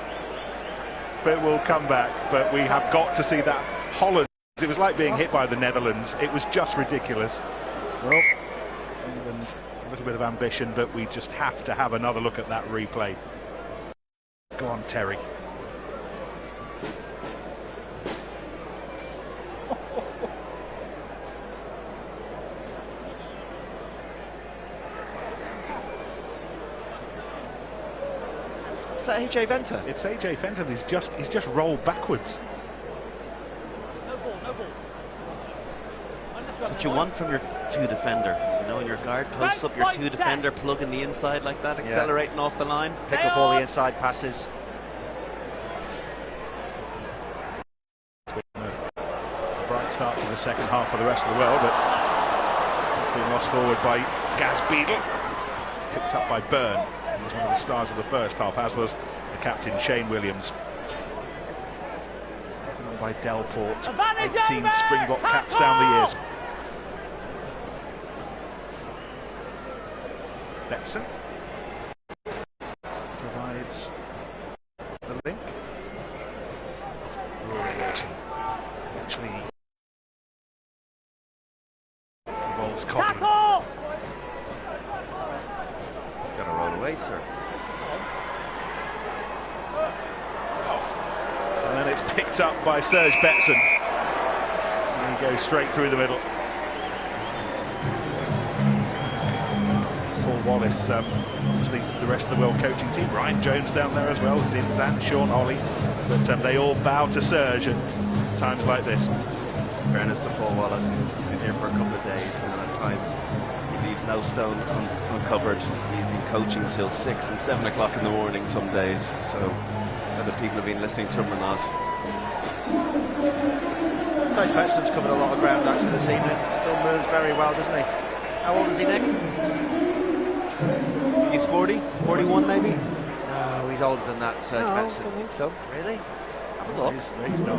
But will come back. But we have got to see that. Holland. It was like being hit by the Netherlands. It was just ridiculous. Well, England, a little bit of ambition, but we just have to have another look at that replay. Go on, Terry. Is that AJ Venter? It's AJ Venter. He's just rolled backwards. That's what you want from your 2 defender. In your guard, toast up your 2 defender, plug in the inside like that, accelerating off the line. Pick up all the inside passes. It's been a bright start to the second half for the rest of the world, but it's been lost forward by Gaz Beadle, picked up by Byrne. He was one of the stars of the first half, as was the captain Shane Williams. Taken on by Delport. 18 Springbok caps down the years. Betson provides the link. Rory Wilson actually involves Cogley. away, sir. And then it's picked up by Serge Betsen. And he goes straight through the middle. Paul Wallace, obviously the rest of the world coaching team, Ryan Jones down there as well, Zinzan, Sean Ollie, but they all bow to Serge at times like this. In fairness to Paul Wallace, he's been here for a couple of days now, and at times he leaves no stone uncovered. He's been coaching till 6 and 7 o'clock in the morning some days, so whether people have been listening to him or not. Serge Betsen's covered a lot of ground actually this evening. Still moves very well, doesn't he? How old is he, Nick? He's 40, 41 maybe? No, he's older than that, Serge Betsen. I don't think so. Really? Have a look. He's not.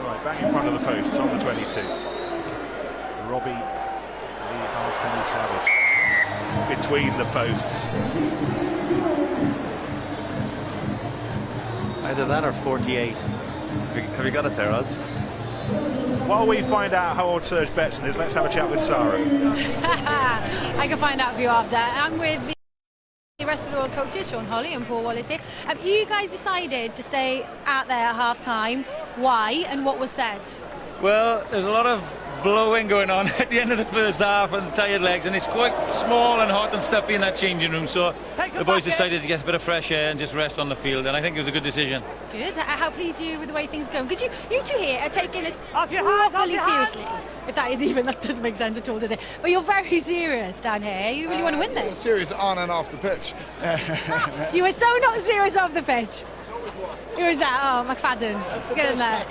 Right, back in front of the posts on the 22. Robbie Lee Halfpenny Savage between the posts. Either that or 48. Have you got it there, Oz? While we find out how old Serge Betsen is, let's have a chat with Sarah. I can find out for you after. I'm with the rest of the world coaches, Sean Holly and Paul Wallace here. You guys decided to stay out there at half-time. Why and what was said? Well, there's a lot of blowing going on at the end of the first half and tired legs, and it's quite small and hot and stuffy in that changing room, so the boys decided to get a bit of fresh air and just rest on the field, and I think it was a good decision. Good. How pleased are you with the way things are going? Could you two here are taking this properly seriously? If that is even, that doesn't make sense at all, does it? But you're very serious down here. You really want to win this? Serious on and off the pitch. You were so not serious off the pitch. Who was that? Oh, McFadden. Let's get in there.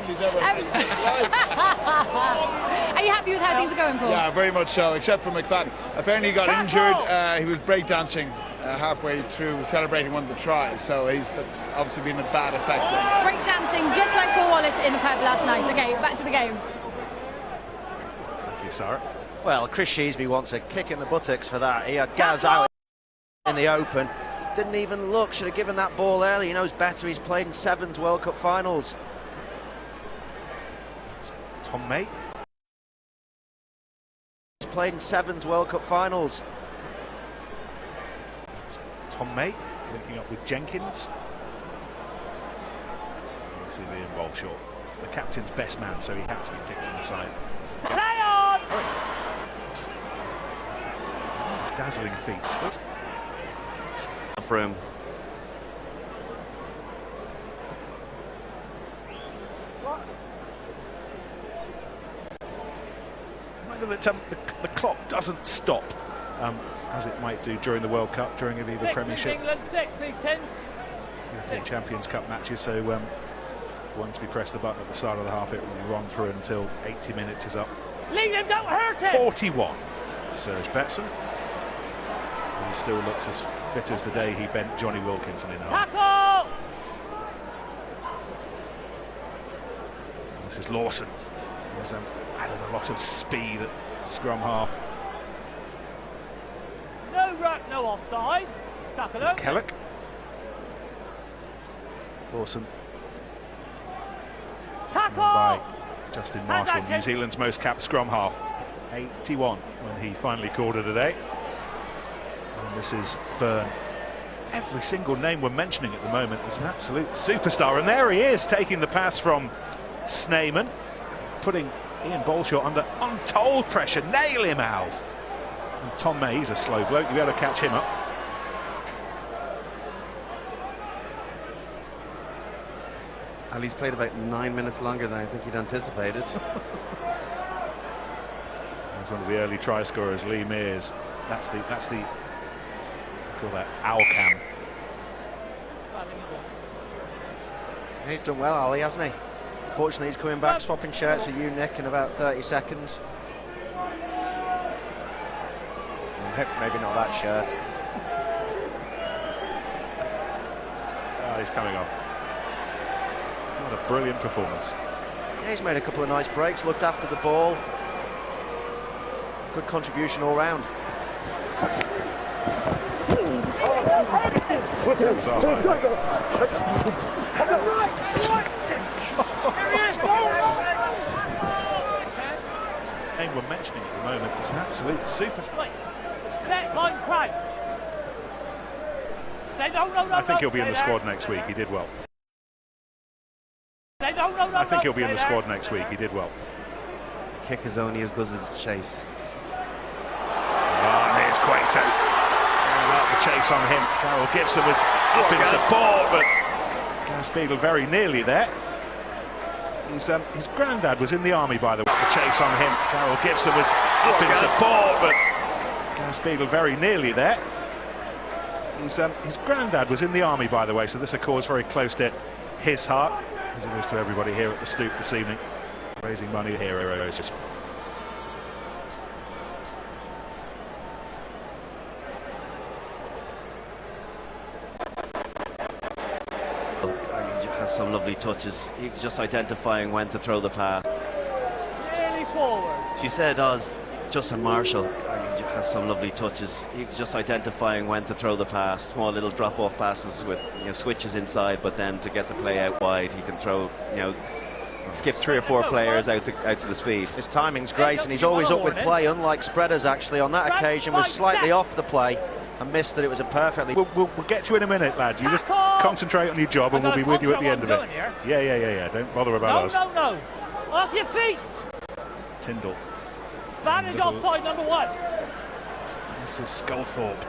Are you happy with how things are going, Paul? Yeah, very much so, except for McFadden. Apparently he got injured. He was breakdancing halfway through celebrating one of the tries, so that's obviously been a bad effect. Breakdancing, just like Paul Wallace in the pub last night. Okay, back to the game. Thank you, Sarah. Well, Chris Sheesby wants a kick in the buttocks for that. He had Gaz out in the open. Didn't even look, should have given that ball early. He knows better, he's played in Sevens World Cup finals. Tom May. He's played in Sevens World Cup finals. Tom May linking up with Jenkins. This is Ian Bolshaw, the captain's best man, so he had to be picked to the side. Play on! Dazzling feats. For him. The clock doesn't stop as it might do during the World Cup, during the Premiership, England, 6, please, Tins. European Champions Cup matches. So once we press the button at the start of the half, it will run through until 80 minutes is up. Leave him, don't hurt him! 41. Serge Betsen, who still looks as fit as the day he bent Johnny Wilkinson in half. Tackle! This is Lawson, who's added a lot of speed at scrum half. No ruck, no offside. Tackle This is him. Kellock. Lawson. Tackle! By Justin Marshall, Hands out, New Zealand's most capped scrum half. 81 when he finally called it a day. And this is Byrne. Every single name we're mentioning at the moment is an absolute superstar, and there he is taking the pass from Sneyman, putting Ian Bolshaw under untold pressure. Nail him out. And Tom May, he's a slow bloke, you better catch him up. Ali's played about 9 minutes longer than I think he'd anticipated. That's one of the early try scorers, Lee Mears. That's the call that owl cam. He's done well, Ali, hasn't he? Fortunately, he's coming back, swapping shirts with you, Nick, in about 30 seconds. Maybe not that shirt. Oh, he's coming off. What a brilliant performance. Yeah, he's made a couple of nice breaks, looked after the ball. Good contribution all round. name we're mentioning at the moment is an absolute superstar. Set line crouch. Stay, no, I think he'll be in the squad next week. He did well. Stay, no, I think he'll be in the squad next week. He did well. The kick is only as good as its chase. And here's Cueto. The chase on him. Darryl Gibson was up into 4, but Gaz Beadle very nearly there. His granddad was in the army, by the way. The chase on him. Darryl Gibson was up into 4, but Gaz Beadle very nearly there. His granddad was in the army, by the way, so this, of course, very close to his heart, as it is to everybody here at the Stoop this evening, raising money for Heroes. He has some lovely touches. He's just identifying when to throw the pass. Nearly forward. She said, Justin Marshall, he has some lovely touches. He's just identifying when to throw the pass. Small little drop-off passes with switches inside, but then to get the play out wide, he can throw, skip 3 or 4 players out to the speed. His timing's great, and he's always up with play, unlike Spreaders actually. On that occasion was slightly off the play and missed that. It was a perfectly... We'll get to you in a minute, lad. You just concentrate on your job and we'll be with you at the end of it. Yeah. Don't bother about us. No. Off your feet. Tyndall. Advantage offside number 1. This is Sculthorpe.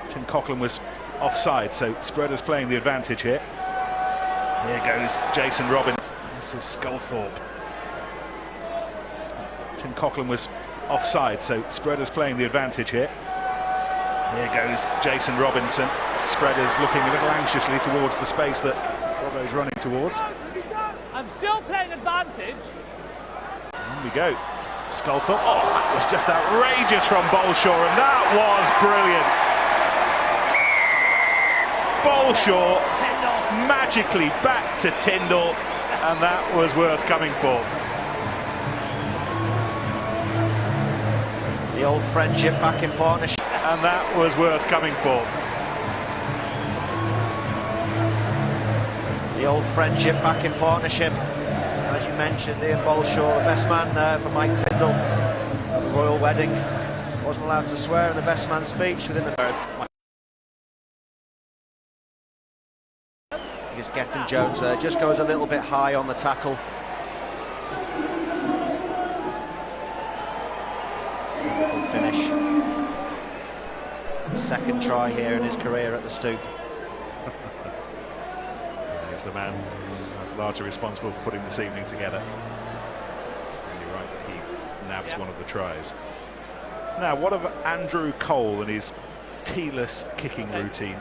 Tim Coughlin was offside, so Spreaders playing the advantage here. Here goes Jason Robin. This is Sculthorpe. Tim Coughlin was offside, so Spreaders playing the advantage here. Here goes Jason Robinson. Spreaders looking a little anxiously towards the space that Robbo's running towards. I'm still playing advantage. On we go. Sculthorpe. Oh, that was just outrageous from Bolshaw, and that was brilliant. Bolshaw magically back to Tyndall, and that was worth coming for. The old friendship back in partnership. And that was worth coming for. The old friendship back in partnership. As you mentioned, Ian Bolshaw, the best man there for Mike Tyndall at the royal wedding. Wasn't allowed to swear in the best man speech within the third. Here's Gethin Jones there, just goes a little bit high on the tackle. Wonderful finish. Second try here in his career at the Stoop. He's the man largely responsible for putting this evening together. And you're right that he nabs one of the tries. Now, what of Andrew Cole and his teeless kicking routine?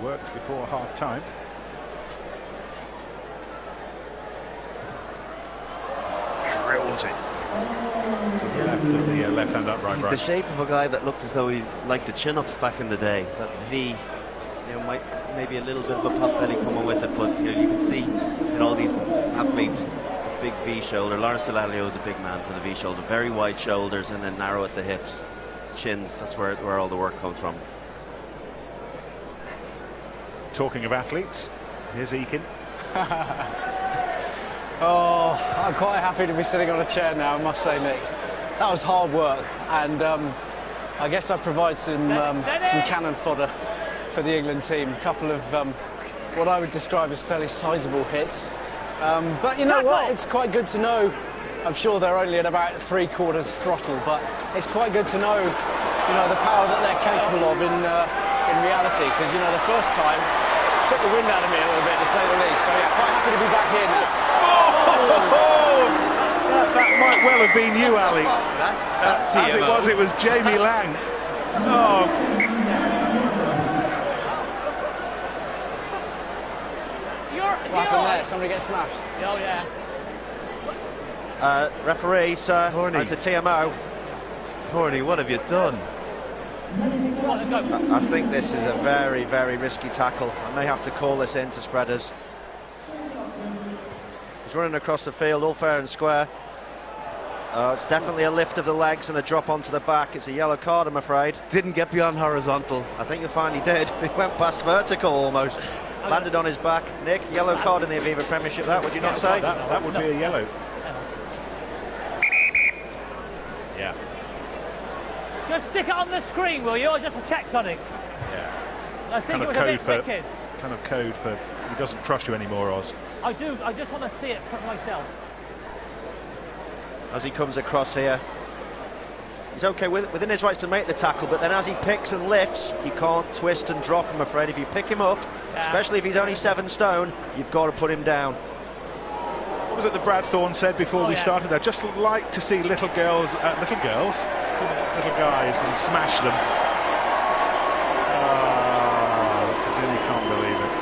Worked before half-time. Drills it. To the left of the left-hand upright. He's the shape of a guy that looked as though he liked the chin-ups back in the day. That V, might maybe a little bit of a pop belly coming with it, but you can see in all these athletes, a big V shoulder. Lawrence Delalio is a big man for the V shoulder. Very wide shoulders and then narrow at the hips. Chins, that's where all the work comes from. Talking of athletes, here's Eakin. Oh, I'm quite happy to be sitting on a chair now, I must say, Nick. That was hard work, and I guess I provide some cannon fodder for the England team. A couple of what I would describe as fairly sizable hits. But you know what? It's quite good to know. I'm sure they're only at about 3/4 throttle, but it's quite good to know, the power that they're capable of in reality. Because the first time took the wind out of me a little bit, to say the least. So yeah, quite happy to be back here now. That might well have been you, Ali. That's as it was Jamie Lang. Oh. What happened there? Somebody get smashed? Oh yeah. Referee, sir, it's a TMO. Horny, what have you done? I think this is a very, very risky tackle. I may have to call this in to Spreaders. He's running across the field, all fair and square. It's definitely a lift of the legs and a drop onto the back. It's a yellow card, I'm afraid. Didn't get beyond horizontal. I think you'll find he did. He went past vertical almost. Landed on his back. Nick, yellow card in the Aviva Premiership, that would you not say? That would be a yellow. Yeah. Just stick it on the screen, will you, or just a check, Sonic? Yeah. I think Kind it of was a code bit for wicked. kind of code for he doesn't trust you anymore, Oz. I do. I just want to see it for myself. As he comes across here, he's okay within his rights to make the tackle, but then as he picks and lifts, he can't twist and drop, I'm afraid. If you pick him up, especially if he's only 7 stone, you've got to put him down. What was it that Brad Thorne said before we started? I'd just like to see little guys, and smash them. I really can't believe it.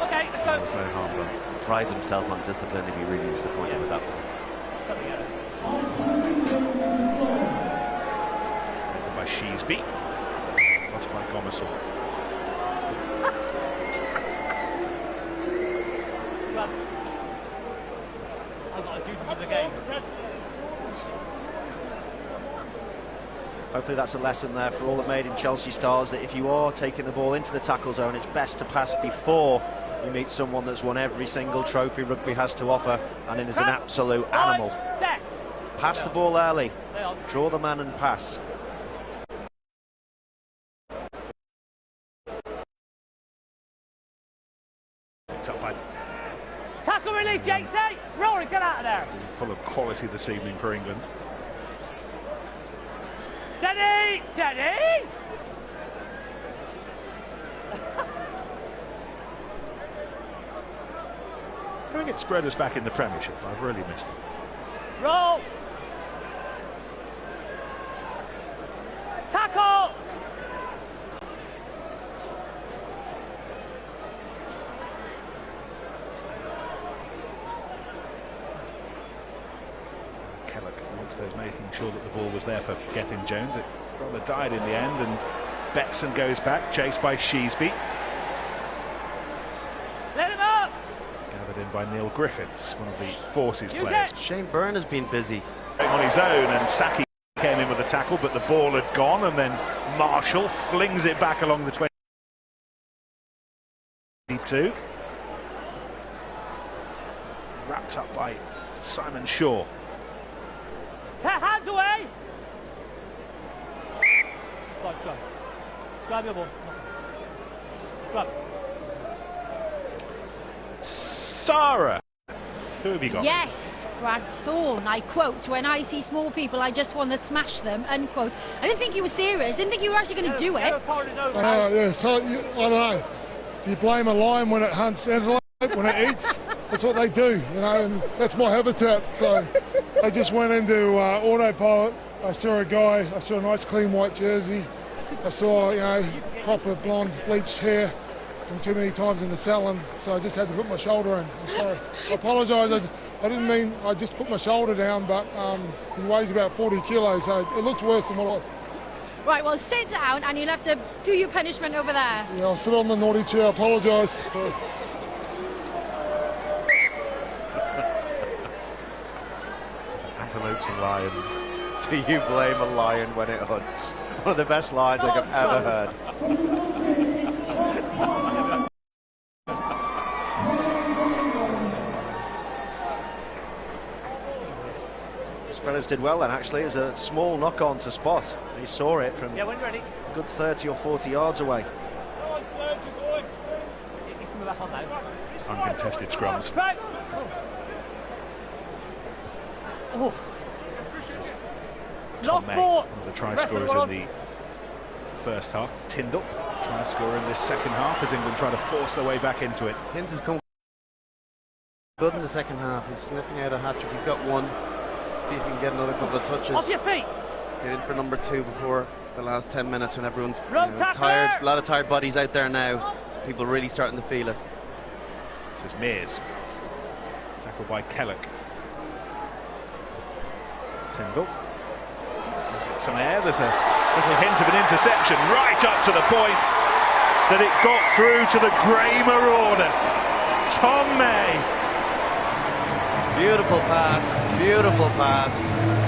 Okay, let's go. That's very harm done. Prides himself on discipline if he really disappointed with that one. Taken by Sheesby. Lost by Gomersall. I've got a duty to the game. Hopefully that's a lesson there for all the Made in Chelsea stars, that if you are taking the ball into the tackle zone, it's best to pass before you meet someone that's won every single trophy rugby has to offer and is an absolute animal. Pass the ball early, draw the man and pass. Tackle release, Yatesy! Rory, get out of there! Full of quality this evening for England. Steady! Steady! Can we get spreaders back in the Premiership? I've really missed it. Roll! Tackle! Kellogg amongst those making sure that the ball was there for Gethin Jones. It rather died in the end, and Betson goes back, chased by Sheesby. Let him up! Gathered in by Neil Griffiths, one of the Forces players. Shane Byrne has been busy. On his own, and Saki came in with a tackle, but the ball had gone, and then Marshall flings it back along the 22. Wrapped up by Simon Shaw. Hands away! Side scrum. Grab your ball. Grab. Sarah! Who have you got? Yes, Brad Thorne. I quote, "When I see small people, I just want to smash them," unquote. I didn't think you were serious. Didn't think you were actually going to do it. Yeah, so, I don't know. Do you blame a lion when it hunts antelope, when it eats? That's what they do, you know, and that's my habitat. So I just went into autopilot. I saw a guy, I saw a nice clean white jersey. I saw, you know, proper blonde bleached hair from too many times in the salon, so I just had to put my shoulder in. I'm sorry. I apologise. I didn't mean, I just put my shoulder down, but he weighs about 40 kilos, so it looked worse than what it was. Right, well, sit down and you'll have to do your punishment over there. Yeah, I'll sit on the naughty chair. I apologise. Antelopes and lions. Do you blame a lion when it hunts? One of the best lines I think I've ever heard. Spreaders did well then, actually. It was a small knock-on to Spot. He saw it from when ready. a good 30 or 40 yards away. Uncontested scrums. Oh. Tom May, one of the try scorers in the first half. Tyndall, try scorer in this second half as England try to force their way back into it. Tyndall's come good in the second half. He's sniffing out a hat-trick. He's got one. See if he can get another couple of touches. Off your feet. Get in for number 2 before the last 10 minutes when everyone's tired. A lot of tired bodies out there now. So people really starting to feel it. This is Mears. Tackled by Kellogg. Tyndall gives it some air. There's a little hint of an interception right up to the point that it got through to the Grey Marauder. Tom May. Beautiful pass,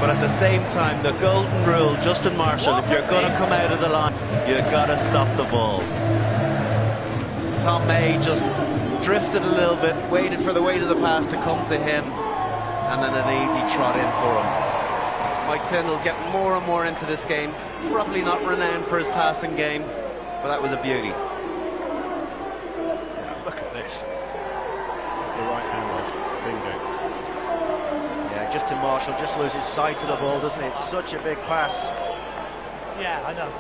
but at the same time, the golden rule, Justin Marshall, if you're going to come out of the line, you've got to stop the ball. Tom May just drilled drifted a little bit, waited for the weight of the pass to come to him, and then an easy trot in for him. Mike Tyndall getting more and more into this game, probably not renowned for his passing game, but that was a beauty. Yeah, look at this. The right hand was bingo. Yeah, Justin Marshall just loses sight of the ball, doesn't he? It's such a big pass. Yeah, I know.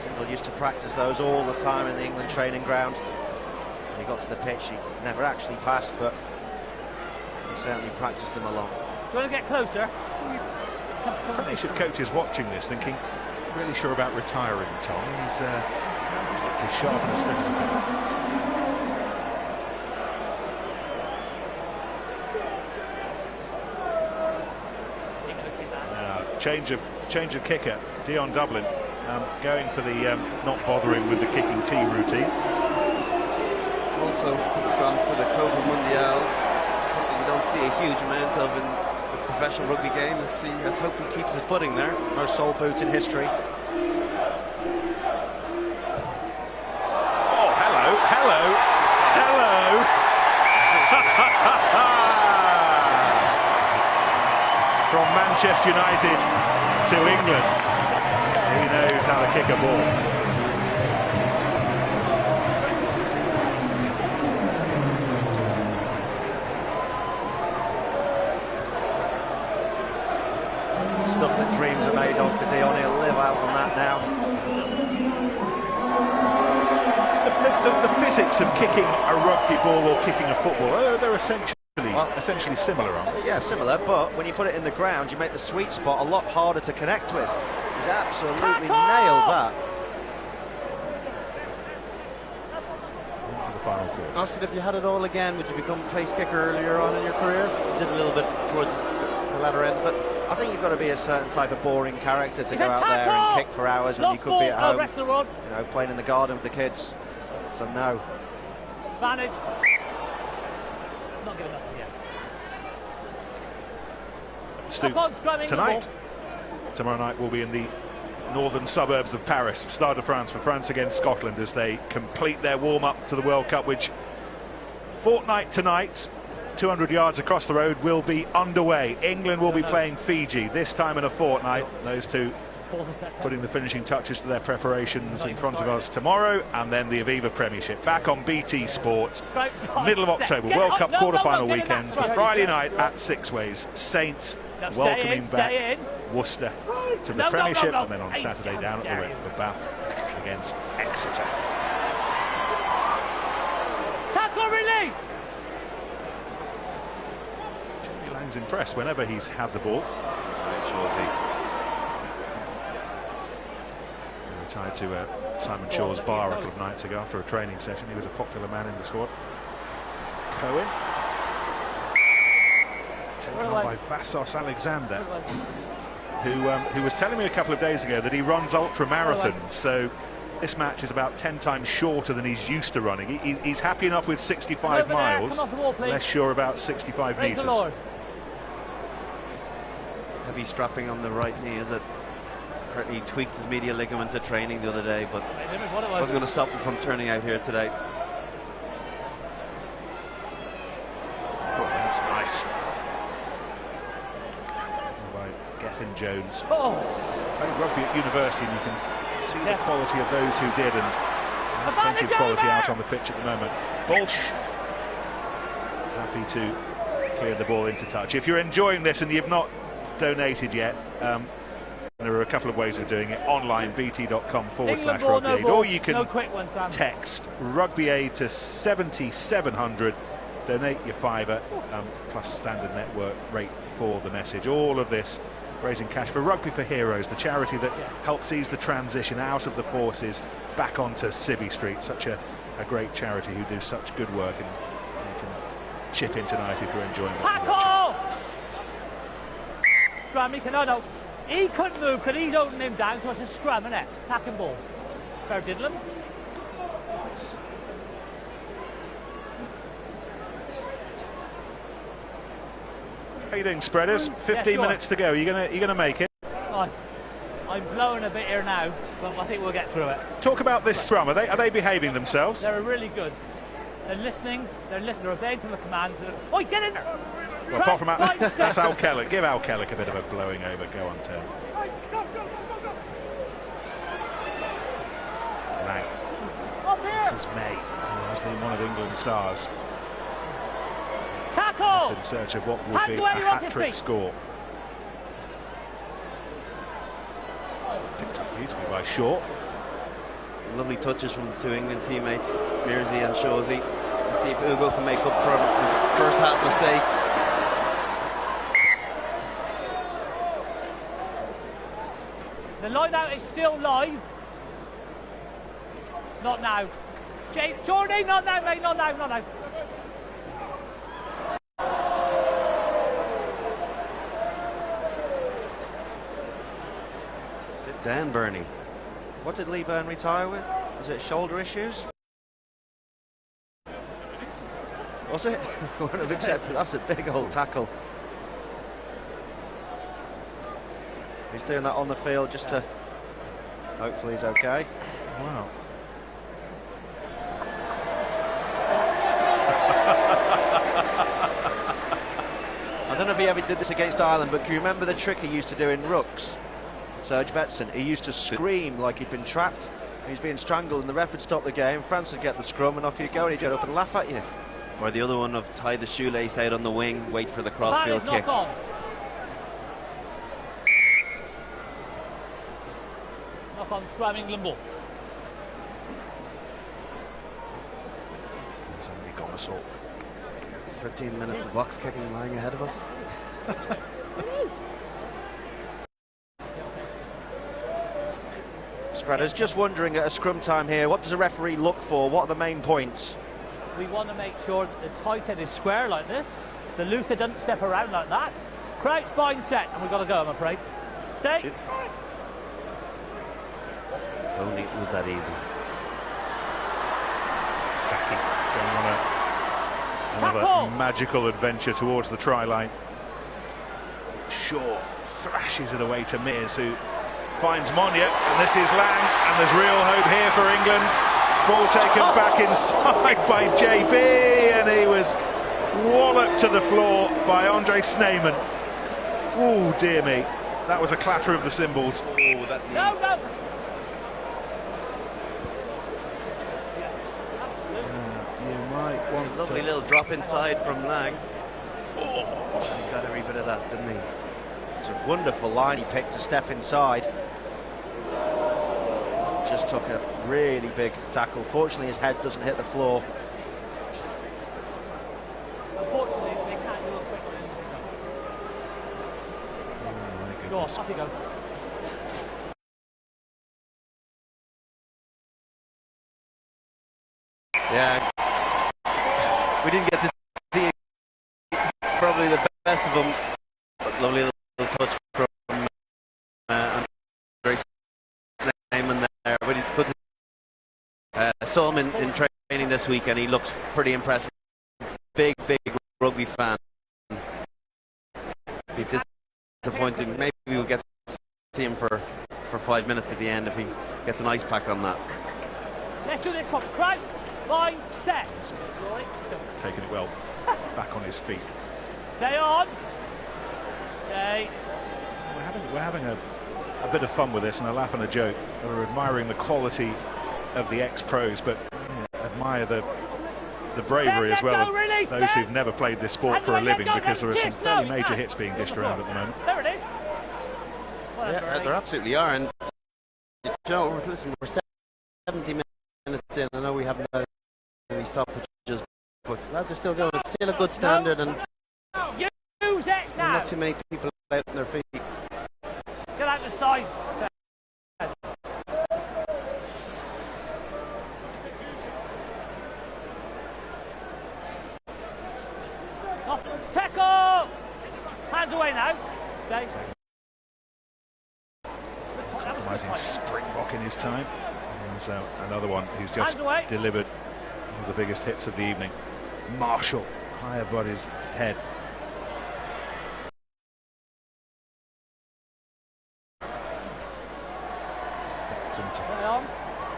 Tyndall used to practice those all the time in the England training ground. When he got to the pitch, he never actually passed, but he certainly practiced them a lot. Do you want to get closer? Premiership coaches watching this thinking, really sure about retiring Tom. He's looked as sharp and as fit as a fiddle. Change of kicker, Dion Dublin going for the not bothering with the kicking tee routine. Also gone for the Copa Mundials, something you don't see a huge amount of in the professional rugby game. Let's hope he keeps his footing there. Most sole boot in history. Oh, hello. From Manchester United to England, he knows how to kick a ball. Stuff that dreams are made of for Dion. He'll live out on that now. The physics of kicking a rugby ball or kicking a football, they're essentially similar, aren't they? Yeah, similar, but when you put it in the ground, you make the sweet spot a lot harder to connect with. He's absolutely nailed that. Into the final quarter. Austin, if you had it all again, would you become a place kicker earlier on in your career? You did a little bit towards the latter end, but I think you've got to be a certain type of boring character to go out there and kick for hours when you could be at home, you know, playing in the garden with the kids. So no. Advantage. Not giving up yet. Stu, tonight, tomorrow night we'll be in the northern suburbs of Paris, Stade de France, for France against Scotland as they complete their warm-up to the World Cup, which fortnight tonight, 200 yards across the road, will be underway. England will be playing Fiji this time in a fortnight. Those two putting the finishing touches to their preparations in front of us tomorrow, and then the Aviva Premiership back on BT Sport, middle of October, World Cup quarter-final weekends, the Friday night at Sixways. Saints welcoming back Worcester to the Premiership, and then on Saturday down at the Rip for Bath against Exeter. Tackle release! Jamie Lang's impressed whenever he's had the ball. Retired to Simon Shaw's bar a couple of nights ago after a training session. He was a popular man in the squad. This is Cohen. Taken on by Vassos Alexander, who was telling me a couple of days ago that he runs ultra marathons, so this match is about 10 times shorter than he's used to running. He's happy enough with 65 miles, less sure about 65 metres. Heavy strapping on the right knee, is it? He tweaked his medial ligament to training the other day, but wasn't going to stop him from turning out here today. Oh, that's nice. By Gethin Jones. Played rugby at university, and you can see the quality of those who did, and there's plenty of quality out on the pitch at the moment. Bolsh happy to clear the ball into touch. If you're enjoying this and you've not donated yet, there are a couple of ways of doing it. Online, bt.com/rugby8, or you can text Rugby Aid to 7700. Donate your £5 plus standard network rate for the message. All of this raising cash for Rugby for Heroes, the charity that helps ease the transition out of the forces back onto Civvy Street. Such a great charity who do such good work, and you can chip in tonight if you're enjoying what you're watching. Scrum, he couldn't move because he's holding him down, so it's a scrum, isn't it? Attacking ball. Fair diddlums. How you doing, spreaders? 15 minutes to go. Are you gonna make it? I'm blowing a bit here now, but I think we'll get through it. Talk about this scrum. Are they behaving themselves? They're really good. They're listening. They're obeying to the commands. Oh, get in there! Well, apart from that, that's Al Kellick. Give Al Kellick a bit of a blowing over. Go on, Tim. Lang. This is May, who has been one of England's stars. Tackle! In search of what would be a hat-trick score. Picked up beautifully by Shaw. Lovely touches from the two England teammates, Mirzi and Shozi. Let's see if Ugo can make up for his first half mistake. The line out is still live. Not now. Jordy, not now, mate, not now, not now. Sit down, Bernie. What did Lee Byrne retire with? Was it shoulder issues? Was it? Wouldn't have accepted. That's a big old tackle. He's doing that on the field just to... Hopefully he's okay. Wow. I don't know if he ever did this against Ireland, but can you remember the trick he used to do in rucks? Serge Betson, he used to scream like he'd been trapped. He was being strangled and the ref would stop the game. France would get the scrum and off you go, and he'd get up and laugh at you. Or the other one of tie the shoelace out on the wing, wait for the crossfield kick. Knock on scrum, England ball. There's Andy Gomersall. 13 minutes of box kicking lying ahead of us. Spreaders, just wondering at a scrum time here, what does a referee look for? What are the main points? We want to make sure that the tight head is square like this. The loose head doesn't step around like that. Crouch, bind, set, and we've got to go, I'm afraid. Stay. If only it was that easy. Saki going on another magical adventure towards the try line. Shaw thrashes it away to Mears, who finds Monia, and this is Lang, and there's real hope here for England. Ball taken back inside by JB, and he was walloped to the floor by Andre Sneijman. Oh dear me, that was a clatter of the cymbals. Oh, that knee. No. You might want Lovely little drop inside from Lang. Oh, he got every bit of that, didn't he? It's a wonderful line he picked to step inside. Just took a really big tackle. Fortunately, his head doesn't hit the floor. Unfortunately, they can't do a quick one. Go on, off you go. Yeah, we didn't get to see probably the best of them. Lovely little touch from Andre Sneijman there. But he put saw him in training this week, and he looked pretty impressive. Big rugby fan. Be disappointing. Maybe we'll get to see him for 5 minutes at the end if he gets an ice pack on that. Let's do this, Pop. Crouch, bind, set. taking it well back on his feet. Stay on. Stay. We're having a bit of fun with this and a laugh and a joke. We're admiring the quality of the ex-pros, but admire the bravery as well of those who've never played this sport for a living, because there are some fairly major hits being dished around at the moment. There it is. Yeah, there absolutely are, and you know, listen, we're 70 minutes in. I know we haven't had any stoppages, but lads are still going. It's still a good standard, and use it now. not too many people out on their feet. Get out the side. Tackle! Hands away now. Stay. Compromising Springbok in his time. There's another one who's just delivered one of the biggest hits of the evening. Marshall, high above his head. Gets into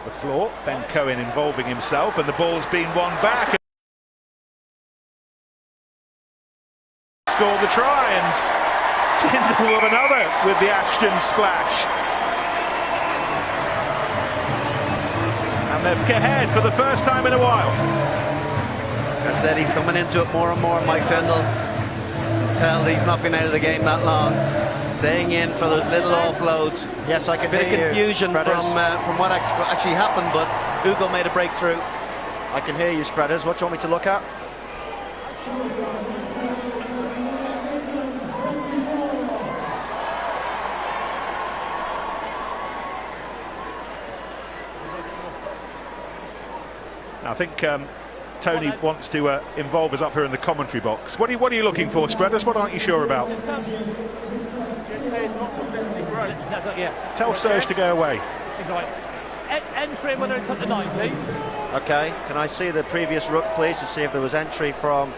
the floor. Ben Cohen involving himself, and the ball's been won back. scored the try, and Tyndall with another with the Ashton splash. And they're ahead for the first time in a while. As I said, he's coming into it more and more, Mike Tyndall. Tell he's not been out of the game that long. Staying in for those little offloads. Yes, I can bit hear of confusion you, from what actually happened, but Hugo made a breakthrough. I can hear you, Spreaders. What do you want me to look at? I think Tony wants to involve us up here in the commentary box. What are you looking for, Spreaders? What aren't you sure about? Tell Serge to go away. Entry and whether it's at the 9, please. Okay, can I see the previous ruck, please, to see if there was entry from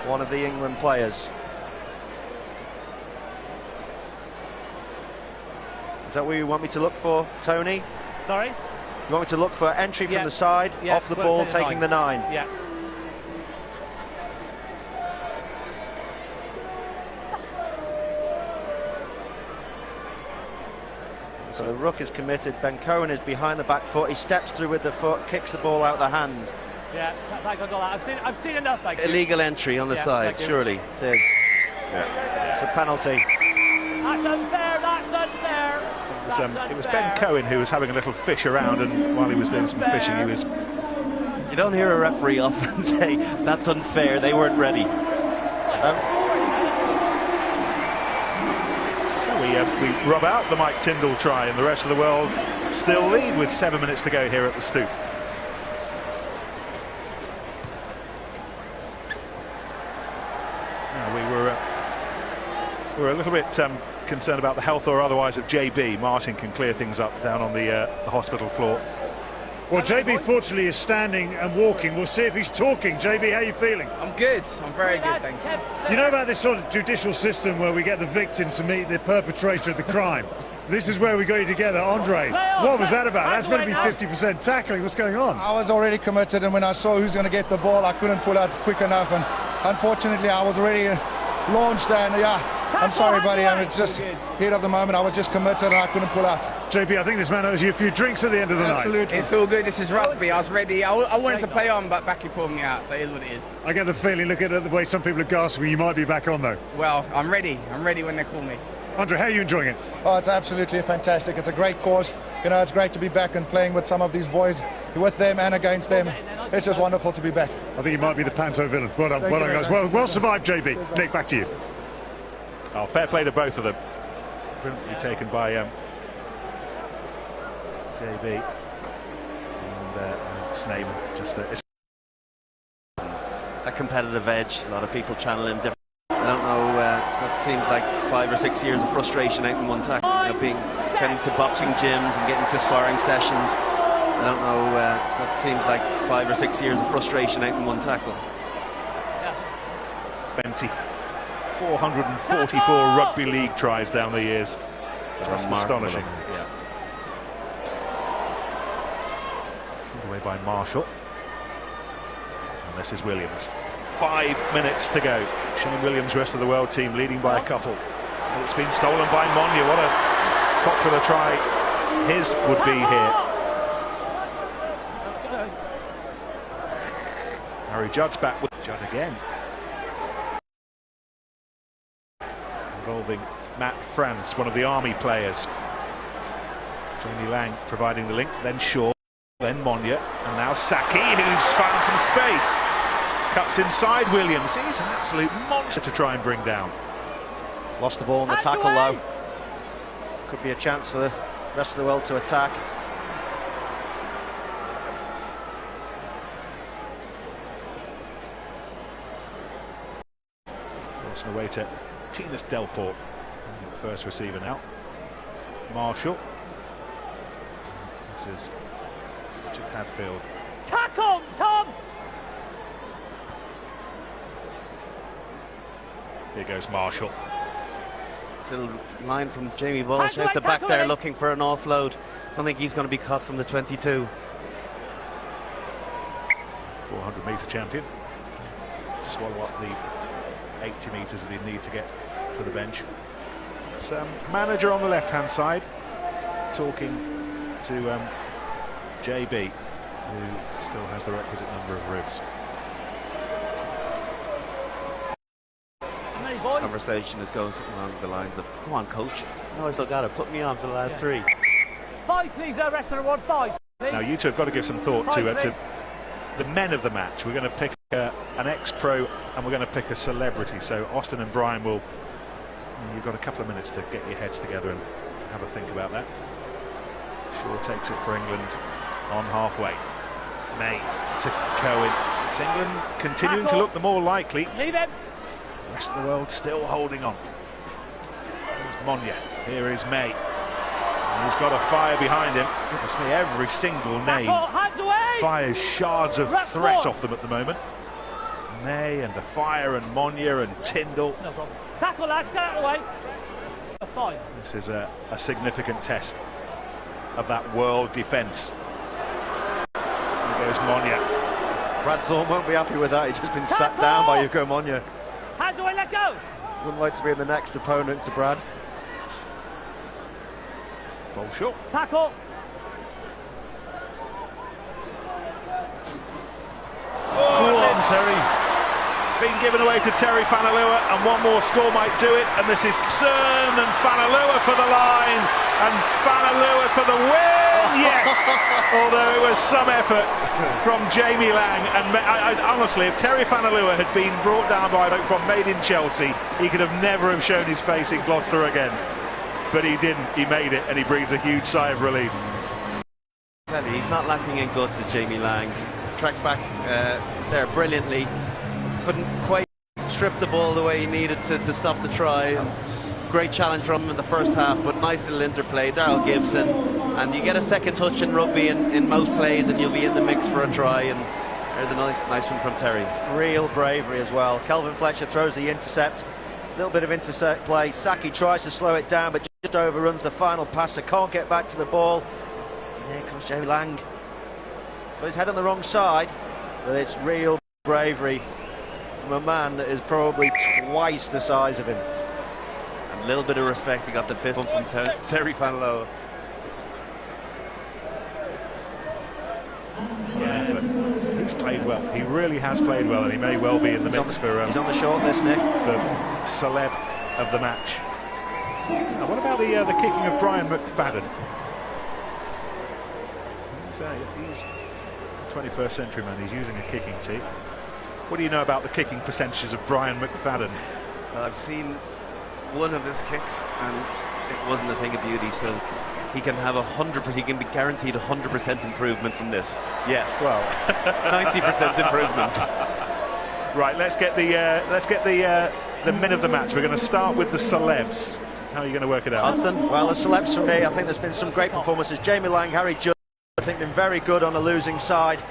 one of the England players? Is that what you want me to look for, Tony? Sorry? You want me to look for entry from the side, off the ball, taking the 9? Yeah. So the ruck is committed. Ben Cohen is behind the back foot. He steps through with the foot, kicks the ball out the hand. Yeah, I got that. I've seen enough. Like illegal entry on the side, surely. It is. Yeah. It's a penalty. That's unfair. That's unfair. It was Ben Cohen who was having a little fish around, and while he was doing some fishing, he was. You don't hear a referee often say that's unfair. They weren't ready. We rub out the Mike Tyndall try, and the rest of the world still lead with 7 minutes to go here at the Stoop. We were a little bit concerned about the health or otherwise of JB. Martin can clear things up down on the hospital floor. Well, JB fortunately is standing and walking. We'll see if he's talking. JB, how are you feeling? I'm good. I'm very good, thank you. You know about this sort of judicial system where we get the victim to meet the perpetrator of the crime? This is where we got you together. Andre, what was that about? That's meant to be 50% tackling. What's going on? I was already committed, and when I saw who's going to get the ball, I couldn't pull out quick enough, and unfortunately I was already launched, and I'm sorry, buddy. It's just heat of the moment. I was just committed and I couldn't pull out. JB, I think this man owes you a few drinks at the end of the night. It's all good. This is rugby. I was ready. I wanted to play on, but Backy pulled me out, so it is what it is. I get the feeling, looking at the way some people are gasping, you might be back on though. Well, I'm ready. I'm ready when they call me. Andre, how are you enjoying it? Oh, it's absolutely fantastic. It's a great cause. You know, it's great to be back and playing with some of these boys, with them and against them. It's just wonderful to be back. I think you might be the Panto villain. Well done, guys. Well survived, JB. Nick, back to you. Oh, fair play to both of them. Brilliantly taken by JB and Snape. Just a competitive edge. A lot of people channel him different. I don't know. That seems like 5 or 6 years of frustration out in one tackle. Getting to boxing gyms and getting to sparring sessions. I don't know. That seems like 5 or 6 years of frustration out in one tackle. Benty. 444 rugby league tries down the years. That's astonishing. Yeah. Away by Marshall. And this is Williams. 5 minutes to go. Shane Williams, rest of the world team, leading by a couple. And it's been stolen by Monya. What a popular try his would be here. Harry Judd's back with Judd again. Involving Matt France, one of the Army players. Jamie Lang providing the link, then Shaw, then Monya, and now Saki, who's found some space. Cuts inside Williams. He's an absolute monster to try and bring down. Lost the ball on the tackle though. Could be a chance for the rest of the world to attack. Crossing away to Tinas Delport, first receiver now. Marshall. This is Richard Hadfield. Tackle, Tom! Here goes Marshall. Still line from Jamie Walsh out the back there looking for an offload. I don't think he's going to be caught from the 22. 400-metre champion. Swallow up the 80 metres that he'd need to get to the bench. So, manager on the left-hand side talking to JB, who still has the requisite number of ribs. Conversation is going along the lines of, come on, coach. No, I still got it. Put me on for the last 3. 5, please, rest of the one. 5, please. Now, you two have got to give some thought to the men of the match. We're going to pick an ex-pro and we're going to pick a celebrity. So Austin and Brian will... You've got a couple of minutes to get your heads together and have a think about that. Shaw takes it for England on halfway. May to Cohen. It's England continuing to look the more likely. Leave him. The rest of the world still holding on. Here's Monya. Here is May. And he's got a fire behind him. Goodness me, every single name fires shards of threat off them at the moment. May and the Fire and Monya and Tyndall. No problem. Tackle, lads, get out of the way. A 5. This is a significant test of that world defence. Here goes Monya. Brad Thorne won't be happy with that. He's just been sat down by Yuko Monya. Hands away, let go. Wouldn't like to be the next opponent to Brad. Ball short. Tackle. Oh, Terry. Been given away to Terry Fanalua, and one more score might do it. And this is Cern and Fanalua for the line, and Fanalua for the win. Yes, although it was some effort from Jamie Lang. And honestly, if Terry Fanalua had been brought down by from Made in Chelsea, he could have never have shown his face in Gloucester again. But he didn't. He made it, and he breathes a huge sigh of relief. He's not lacking in guts as Jamie Lang. Tracked back there brilliantly. Couldn't quite strip the ball the way he needed to stop the try. Great challenge from him in the first half, but nice little interplay. Darryl Gibson, and you get a second touch in rugby in most plays, and you'll be in the mix for a try. And there's a nice one from Terry. Real bravery as well. Kelvin Fletcher throws the intercept. A little bit of intercept play. Saki tries to slow it down, but just overruns the final passer. Can't get back to the ball. And there comes Jamie Lang. Got his head on the wrong side, but it's real bravery from a man that is probably twice the size of him. A little bit of respect. He got the fifth one from Terry Fanalua. He's played well. He really has played well, and he may well be in the mix for. He's on the short list, Nick. For celeb of the match. Now, what about the kicking of Brian McFadden? He's a 21st century man. He's using a kicking tee. What do you know about the kicking percentages of Brian McFadden? Well, I've seen one of his kicks, and it wasn't a thing of beauty. So he can have 100%. He can be guaranteed 100% improvement from this. Yes. Well, 90% improvement. Right. Let's get the men of the match. We're going to start with the celebs. How are you going to work it out? Austin? Well, the celebs for me, I think there's been some great performances. Jamie Lang, Harry Judd, I think been very good on the losing side.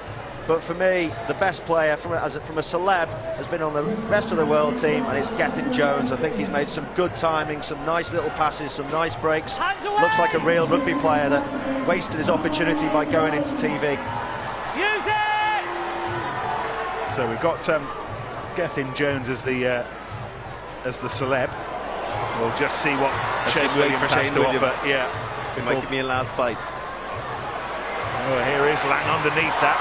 But for me, the best player from a celeb has been on the rest of the world team, and it's Gethin Jones. I think he's made some good timing, some nice little passes, some nice breaks. Looks like a real rugby player that wasted his opportunity by going into TV. Use it! So we've got Gethin Jones as the celeb. We'll just see what Shane Williams has to offer. Yeah, it might give me a last bite. Oh, here is Lang underneath that.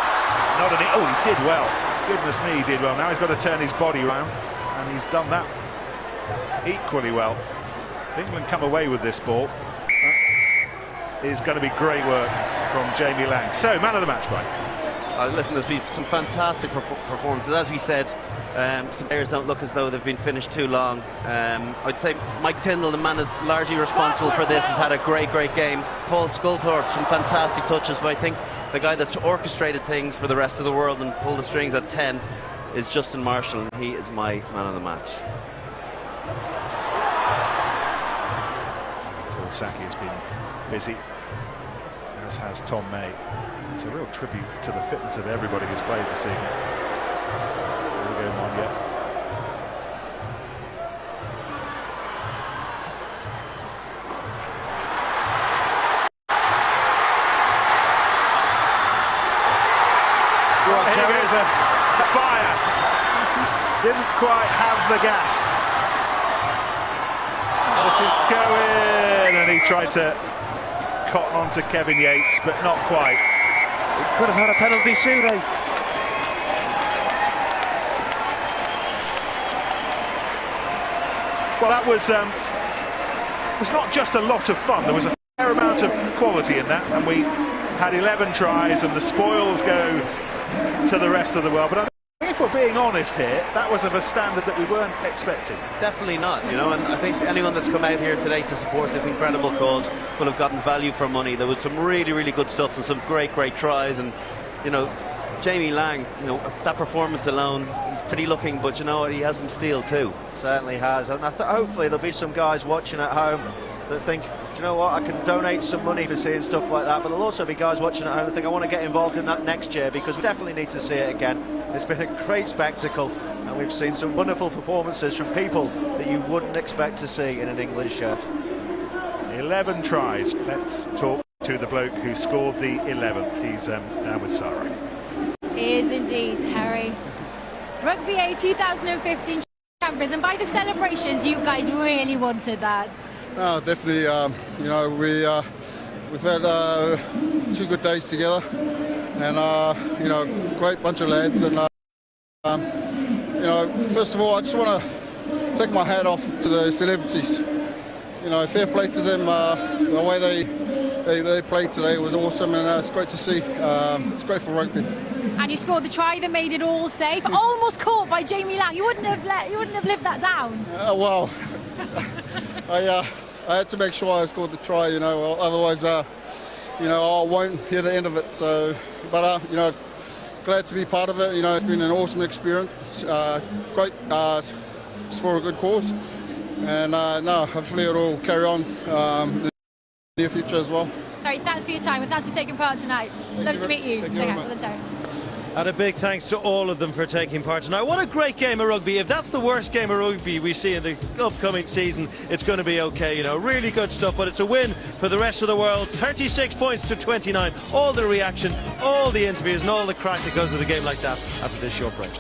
Not an, oh, he did well. Goodness me, he did well. Now he's got to turn his body around, and he's done that equally well. England come away with this ball. That is going to be great work from Jamie Lang. So, man of the match, Brian. Listen, there's been some fantastic performances. As we said, some players don't look as though they've been finished too long. I'd say Mike Tyndall, the man is largely responsible for this, has had a great game. Paul Sculthorpe, some fantastic touches, but I think the guy that's orchestrated things for the rest of the world and pulled the strings at 10 is Justin Marshall. He is my man of the match. Paul Saki has been busy, as has Tom May. It's a real tribute to the fitness of everybody who's played this evening. Here we go, Monya. Here goes a fire. Didn't quite have the gas. This is Cohen, and he tried to cotton onto Kevin Yates, but not quite. He could have had a penalty soon, eh? Well, that was not just a lot of fun. There was a fair amount of quality in that, and we had 11 tries, and the spoils go to the rest of the world. But I think if we're being honest here, that was of a standard that we weren't expecting. Definitely not, you know, and I think anyone that's come out here today to support this incredible cause will have gotten value for money. There was some really, really good stuff and some great tries, and, you know, Jamie Lang, you know, that performance alone, he's pretty looking, but you know what, he has some steel too. Certainly has, and hopefully there'll be some guys watching at home that think, do you know what, I can donate some money for seeing stuff like that, but there'll also be guys watching at home that think, I want to get involved in that next year, because we definitely need to see it again. It's been a great spectacle, and we've seen some wonderful performances from people that you wouldn't expect to see in an England shirt. 11 tries. Let's talk to the bloke who scored the 11th. He's down with Sarah. He is indeed, Terry. Rugby A 2015 champions, and by the celebrations, you guys really wanted that. No, definitely. You know, we've had 2 good days together, and you know, great bunch of lads. And you know, first of all, I just want to take my hat off to the celebrities. You know, fair play to them. The way they played today was awesome, and it's great to see. It's great for rugby. And you scored the try that made it all safe. Almost caught by Jamie Lang. You wouldn't have lived that down. Well, I had to make sure I scored the try. You know, otherwise, you know, I won't hear the end of it. So, but you know, glad to be part of it. You know, it's been an awesome experience. Great, it's for a good cause, and no, hopefully it'll carry on in the near future as well. Sorry, thanks for your time and thanks for taking part tonight. Love to meet you. Thank you very much. And a big thanks to all of them for taking part tonight. What a great game of rugby. If that's the worst game of rugby we see in the upcoming season, it's going to be okay. You know, really good stuff, but it's a win for the rest of the world. 36 points to 29. All the reaction, all the interviews, and all the crack that goes with a game like that after this short break.